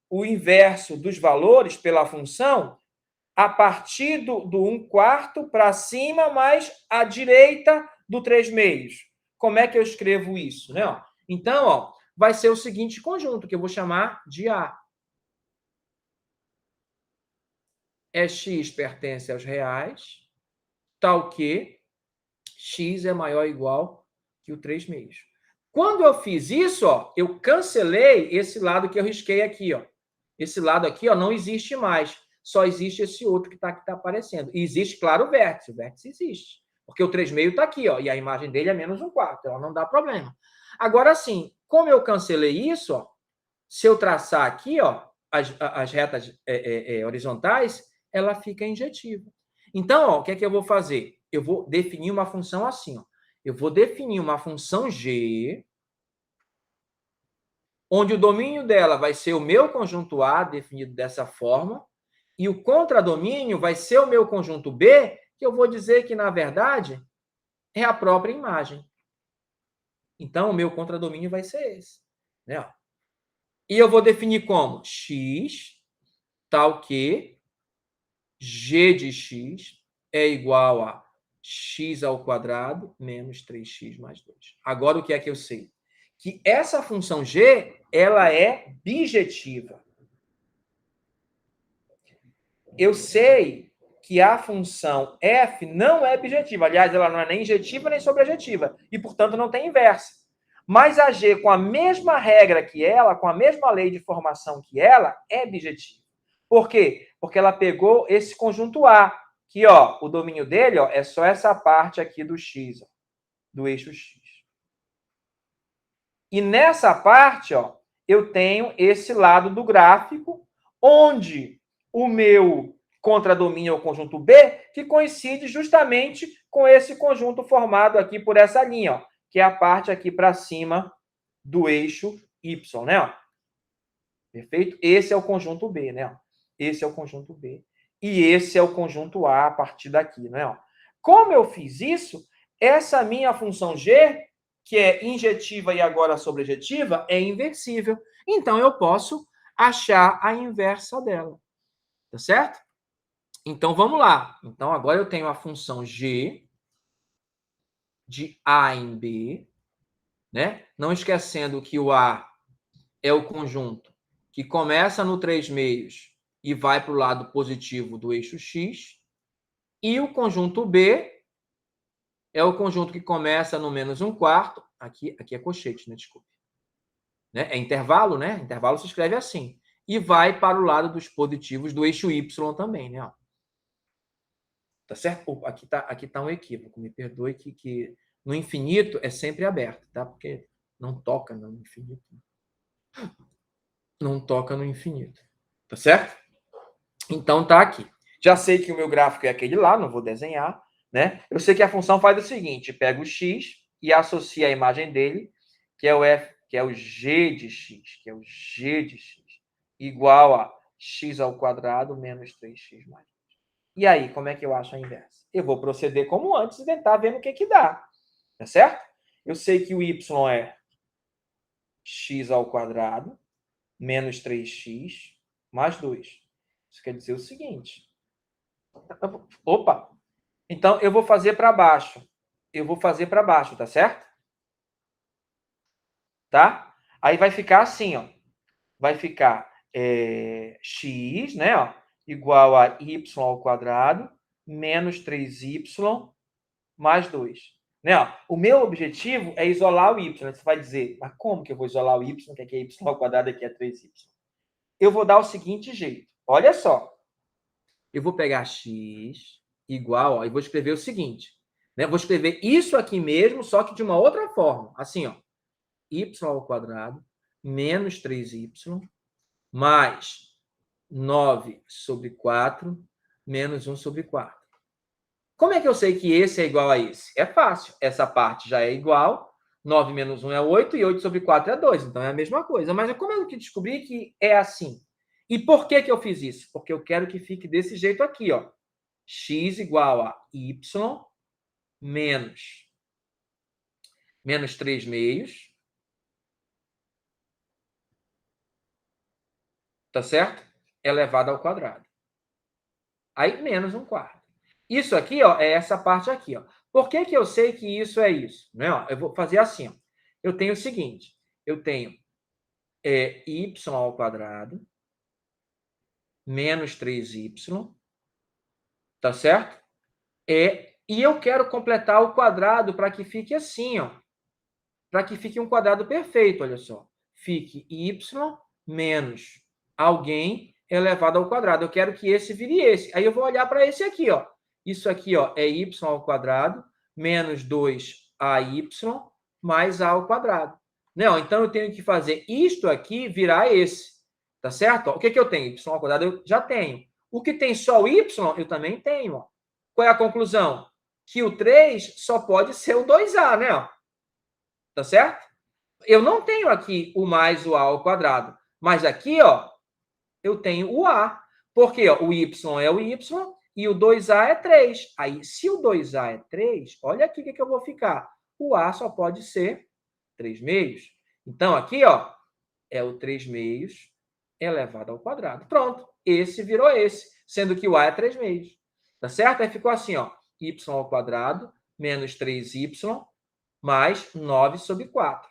o inverso dos valores pela função a partir do 1/4 para cima, mais a direita do 3/2. Como é que eu escrevo isso? Né? Então, ó, vai ser o seguinte conjunto, que eu vou chamar de A. X pertence aos reais, tal que x é maior ou igual que o 3/2. Quando eu fiz isso, ó, eu cancelei esse lado que eu risquei aqui. Ó. Esse lado aqui ó, não existe mais. Só existe esse outro que está aparecendo. E existe, claro, o vértice. O vértice existe. Porque o 3/2 está aqui, ó, e a imagem dele é menos 1/4. Então, não dá problema. Agora, sim, como eu cancelei isso, ó, se eu traçar aqui ó, as retas horizontais, ela fica injetiva. Então, ó, o que é que eu vou fazer? Eu vou definir uma função assim. Ó. Eu vou definir uma função g, onde o domínio dela vai ser o meu conjunto A, definido dessa forma, e o contradomínio vai ser o meu conjunto B, que eu vou dizer que, na verdade, é a própria imagem. Então, o meu contradomínio vai ser esse. Né? E eu vou definir como x, tal que g de x é igual a x ao quadrado menos 3x mais 2. Agora, o que é que eu sei? Que essa função g, ela é bijetiva. Eu sei que a função f não é bijetiva. Aliás, ela não é nem injetiva nem sobrejetiva. E, portanto, não tem inversa. Mas a g, com a mesma regra que ela, com a mesma lei de formação que ela, é bijetiva. Por quê? Porque ela pegou esse conjunto A, que ó, o domínio dele ó, é só essa parte aqui do x, ó, do eixo x. E nessa parte, ó, eu tenho esse lado do gráfico, onde o meu contradomínio é o conjunto B, que coincide justamente com esse conjunto formado aqui por essa linha, ó, que é a parte aqui para cima do eixo Y, né? Ó. Perfeito? Esse é o conjunto B, né? Esse é o conjunto B. E esse é o conjunto A partir daqui, né? Como eu fiz isso, essa minha função G, que é injetiva e agora sobrejetiva, é inversível. Então, eu posso achar a inversa dela. Tá certo? Então, vamos lá. Então, agora eu tenho a função G de A em B, né? Não esquecendo que o A é o conjunto que começa no 3/2 e vai para o lado positivo do eixo X. E o conjunto B é o conjunto que começa no menos 1/4. Aqui é colchete, né? Desculpe. Né? É intervalo, né? Intervalo se escreve assim. E vai para o lado dos positivos do eixo Y também, né? Ó. Tá certo? Aqui tá um equívoco. Me perdoe que no infinito é sempre aberto, tá? Porque não toca no infinito. Não toca no infinito. Tá certo? Então, tá aqui. Já sei que o meu gráfico é aquele lá, não vou desenhar. Né? Eu sei que a função faz o seguinte, pega o x e associa a imagem dele, que é o f, que é o g de x, igual a x ao quadrado menos 3x mais 2. E aí, como é que eu acho a inversa? Eu vou proceder como antes e tentar ver no que dá. Tá certo? Eu sei que o y é x ao quadrado menos 3x mais 2. Isso quer dizer o seguinte. Opa! Então, eu vou fazer para baixo. Eu vou fazer para baixo, tá certo? Tá? Aí vai ficar assim, ó. Vai ficar x, né, ó, igual a y ao quadrado menos 3y mais 2. Né, ó? O meu objetivo é isolar o y. Você vai dizer, mas como que eu vou isolar o y, que aqui é y ao quadrado, aqui é 3y? Eu vou dar o seguinte jeito. Olha só. Eu vou pegar x igual, ó, e vou escrever o seguinte. Né? Vou escrever isso aqui mesmo, só que de uma outra forma. Assim, ó. Y ao quadrado menos 3y mais 9 sobre 4 menos 1 sobre 4. Como é que eu sei que esse é igual a esse? É fácil. Essa parte já é igual. 9 menos 1 é 8 e 8 sobre 4 é 2. Então é a mesma coisa. Mas como eu descobri que é assim? E por que eu fiz isso? Porque eu quero que fique desse jeito aqui, ó. X igual a y menos 3 meios. Tá certo? Elevado ao quadrado. Aí, menos 1 quarto. Isso aqui, ó, é essa parte aqui, ó. Por que eu sei que isso é isso? Né? Ó, eu vou fazer assim, ó. Eu tenho o seguinte, eu tenho y ao quadrado menos 3y, tá certo? E eu quero completar o quadrado para que fique assim, ó. Para que fique um quadrado perfeito, olha só. Fique y menos alguém elevado ao quadrado. Eu quero que esse vire esse. Aí eu vou olhar para esse aqui, ó. Isso aqui, ó, é y ao quadrado menos 2ay mais a ao quadrado. Não, então eu tenho que fazer isto aqui virar esse. Tá certo? Ó, o que eu tenho? Y ao quadrado eu já tenho. O que tem só o y, eu também tenho. Ó. Qual é a conclusão? Que o 3 só pode ser o 2a, né? Ó. Tá certo? Eu não tenho aqui o mais o a ao quadrado, mas aqui, ó, eu tenho o a. Porque ó, o y é o y e o 2a é 3. Aí, se o 2a é 3, olha aqui o que eu vou ficar. O a só pode ser 3 meios. Então, aqui, ó, é o 3 meios elevado ao quadrado. Pronto, esse virou esse, sendo que o a é 3 meios. Tá certo? Aí ficou assim, ó, y ao quadrado menos 3y mais 9 sobre 4.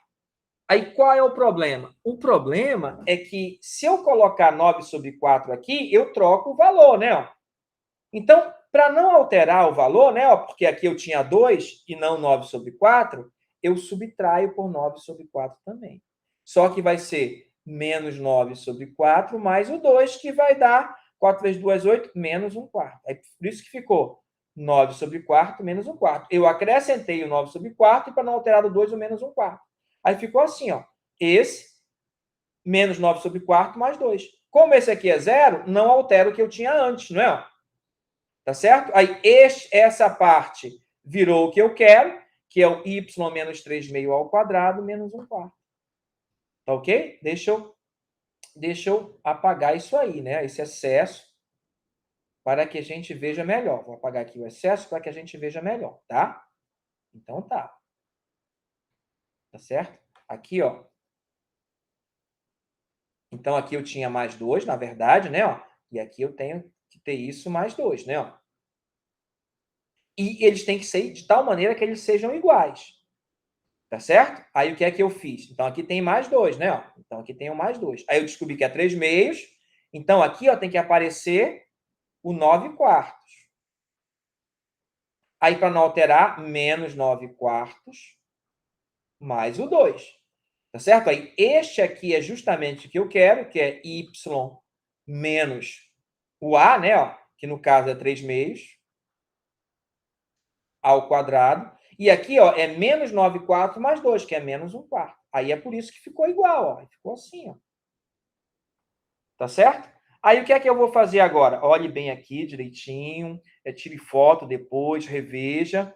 Aí qual é o problema? O problema é que se eu colocar 9 sobre 4 aqui, eu troco o valor, né? Então, para não alterar o valor, né? Porque aqui eu tinha 2 e não 9 sobre 4, eu subtraio por 9 sobre 4 também. Só que vai ser menos 9 sobre 4 mais o 2, que vai dar 4 vezes 2, 8, menos 1 quarto. Aí, por isso que ficou 9 sobre 4 menos 1 quarto. Eu acrescentei o 9 sobre 4 e para não alterar do 2, o menos 1 quarto. Aí ficou assim, ó. Esse menos 9 sobre 4 mais 2. Como esse aqui é zero, não altera o que eu tinha antes, não é? Tá certo? Aí essa parte virou o que eu quero, que é o y menos 3 meio ao quadrado menos 1 quarto. Tá ok? Deixa eu apagar isso aí, né? Esse excesso, para que a gente veja melhor. Vou apagar aqui o excesso para que a gente veja melhor, tá? Então tá. Tá certo? Aqui, ó. Então aqui eu tinha mais 2, na verdade, né? Ó, e aqui eu tenho que ter isso mais 2, né? Ó. E eles têm que ser de tal maneira que eles sejam iguais. Tá certo? Aí o que é que eu fiz? Então aqui tem mais 2, né? Ó. Então aqui tem o mais 2. Aí eu descobri que é 3 meios. Então aqui ó, tem que aparecer o 9 quartos. Aí para não alterar, menos 9 quartos mais o 2. Tá certo? Aí este aqui é justamente o que eu quero, que é y menos o a, né? Ó, que no caso é 3 meios ao quadrado. E aqui, ó, é menos 9 quartos mais 2, que é menos 1 quarto. Aí é por isso que ficou igual, ó. Ficou assim, ó. Tá certo? Aí o que é que eu vou fazer agora? Olhe bem aqui direitinho, tire foto depois, reveja,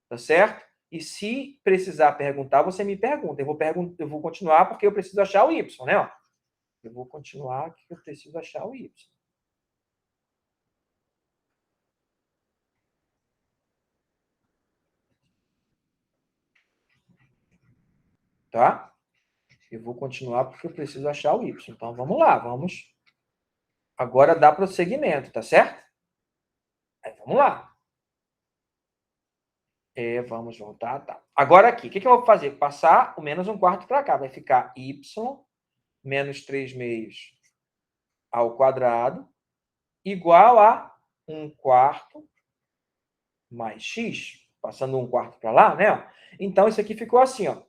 tá certo? E se precisar perguntar, você me pergunta. Eu vou continuar porque eu preciso achar o y, né? Ó. Eu vou continuar porque eu preciso achar o y. Tá? Eu vou continuar porque eu preciso achar o y. Então, vamos lá, vamos agora dar prosseguimento, tá certo? Aí, vamos lá. Vamos voltar, tá. Agora aqui, o que eu vou fazer? Passar o menos 1/4 para cá. Vai ficar y menos 3/2 ao quadrado igual a 1/4 mais x. Passando 1/4 para lá, né? Então, isso aqui ficou assim, ó.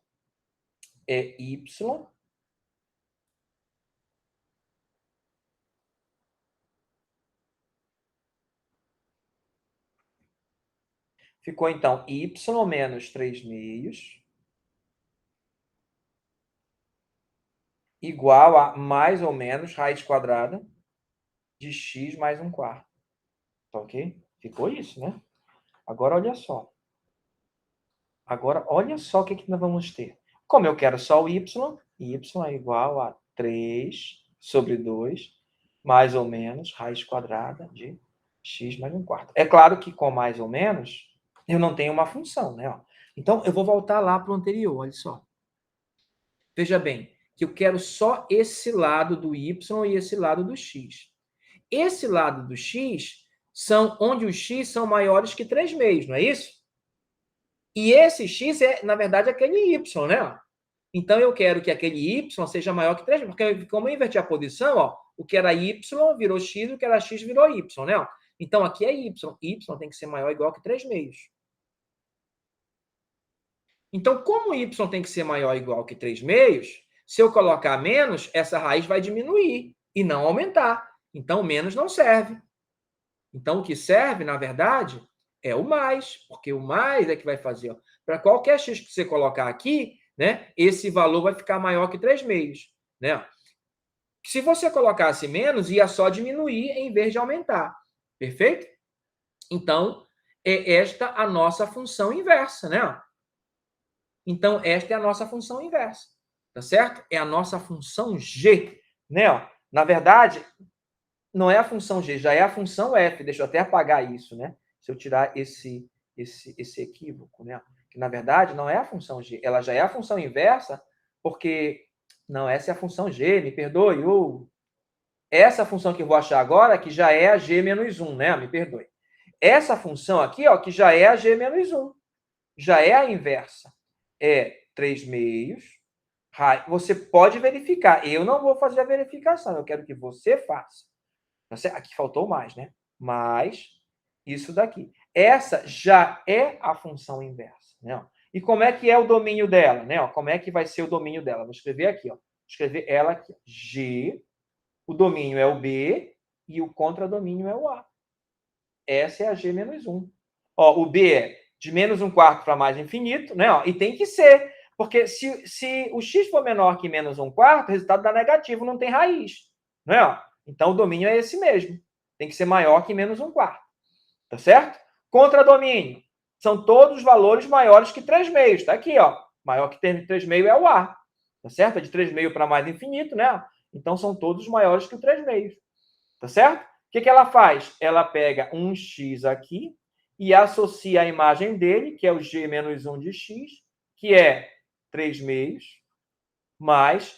É y ficou, então, y menos 3/2 igual a mais ou menos raiz quadrada de x mais 1/4. Tá ok? Ficou isso, né? Agora, olha só. Agora, olha só o que nós vamos ter. Como eu quero só o y é igual a 3/2 mais ou menos raiz quadrada de x mais 1/4. É claro que com mais ou menos, eu não tenho uma função, né? Então, eu vou voltar lá para o anterior, olha só. Veja bem, que eu quero só esse lado do y e esse lado do x. Esse lado do x são onde os x são maiores que 3/2, não é isso? E esse x é, na verdade, aquele y, né? Então, eu quero que aquele y seja maior que 3, porque como eu inverti a posição, ó, o que era y virou x, o que era x virou y, né? Então, aqui é y. Y tem que ser maior ou igual que 3/2. Então, como y tem que ser maior ou igual que 3/2, se eu colocar menos, essa raiz vai diminuir e não aumentar. Então, menos não serve. Então, o que serve, na verdade, é o mais, porque o mais é que vai fazer. Para qualquer x que você colocar aqui, né, esse valor vai ficar maior que 3/2. Né? Se você colocasse menos, ia só diminuir em vez de aumentar. Perfeito? Então, é esta a nossa função inversa, né? Então, esta é a nossa função inversa, tá certo? É a nossa função g, né? Na verdade, não é a função g, já é a função f. Deixa eu até apagar isso, né? Se eu tirar esse equívoco, né? Que, na verdade, não é a função g, ela já é a função inversa, porque... Não, essa é a função g, me perdoe. Essa função que eu vou achar agora, que já é a g menos 1, né? Me perdoe. Essa função aqui, ó, que já é a g menos 1, já é a inversa. É 3/2. Você pode verificar. Eu não vou fazer a verificação, eu quero que você faça. Aqui faltou mais, né? Mais isso daqui. Essa já é a função inversa, né? E como é que é o domínio dela, né? Como é que vai ser o domínio dela? Vou escrever aqui, ó. Vou escrever ela aqui. G, o domínio é o B e o contradomínio é o A. Essa é a G menos 1. Ó, o B é de menos 1/4 para mais infinito, né? E tem que ser, porque se o x for menor que menos 1/4, o resultado dá negativo, não tem raiz, né? Então, o domínio é esse mesmo. Tem que ser maior que menos 1/4. Tá certo? Contradomínio. São todos os valores maiores que 3/2. Está aqui, ó. Maior que 3/2 é o A. Tá certo? É de 3/2 para mais infinito, né? Então, são todos maiores que o 3/2. Tá certo? O que ela faz? Ela pega um x aqui e associa a imagem dele, que é o g menos 1 de x, que é 3/2 mais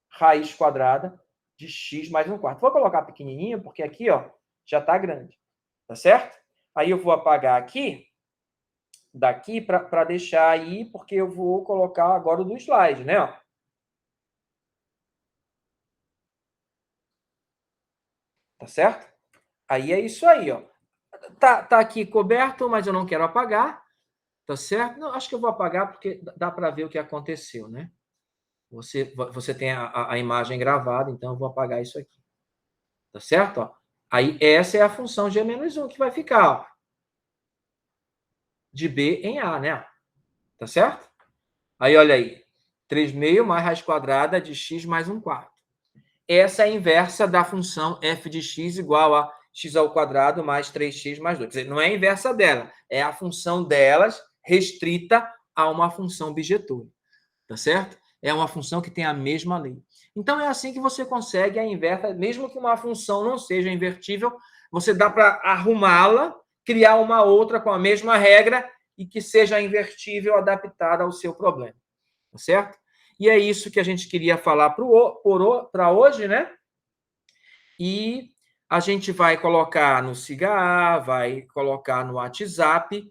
raiz quadrada de x mais 1/4. Vou colocar pequenininho, porque aqui, ó, já está grande. Tá certo? Aí eu vou apagar aqui, daqui, para deixar aí, porque eu vou colocar agora o do slide, né? Tá certo? Aí é isso aí, ó. Tá aqui coberto, mas eu não quero apagar. Tá certo? Não, acho que eu vou apagar porque dá para ver o que aconteceu, né? Você tem a imagem gravada, então eu vou apagar isso aqui. Tá certo? Ó. Aí essa é a função g menos 1 que vai ficar, ó, de B em A, né? Tá certo? Aí, olha aí. 3/2 mais raiz quadrada de x mais 1/4. Essa é a inversa da função f de x igual a x ao quadrado mais 3x mais 2. Quer dizer, não é a inversa dela, é a função delas restrita a uma função bijetória. Tá certo? É uma função que tem a mesma lei. Então, é assim que você consegue a inversa, mesmo que uma função não seja invertível, você dá para arrumá-la, criar uma outra com a mesma regra e que seja invertível, adaptada ao seu problema. Tá certo? E é isso que a gente queria falar para hoje, né? E a gente vai colocar no SIGA, vai colocar no WhatsApp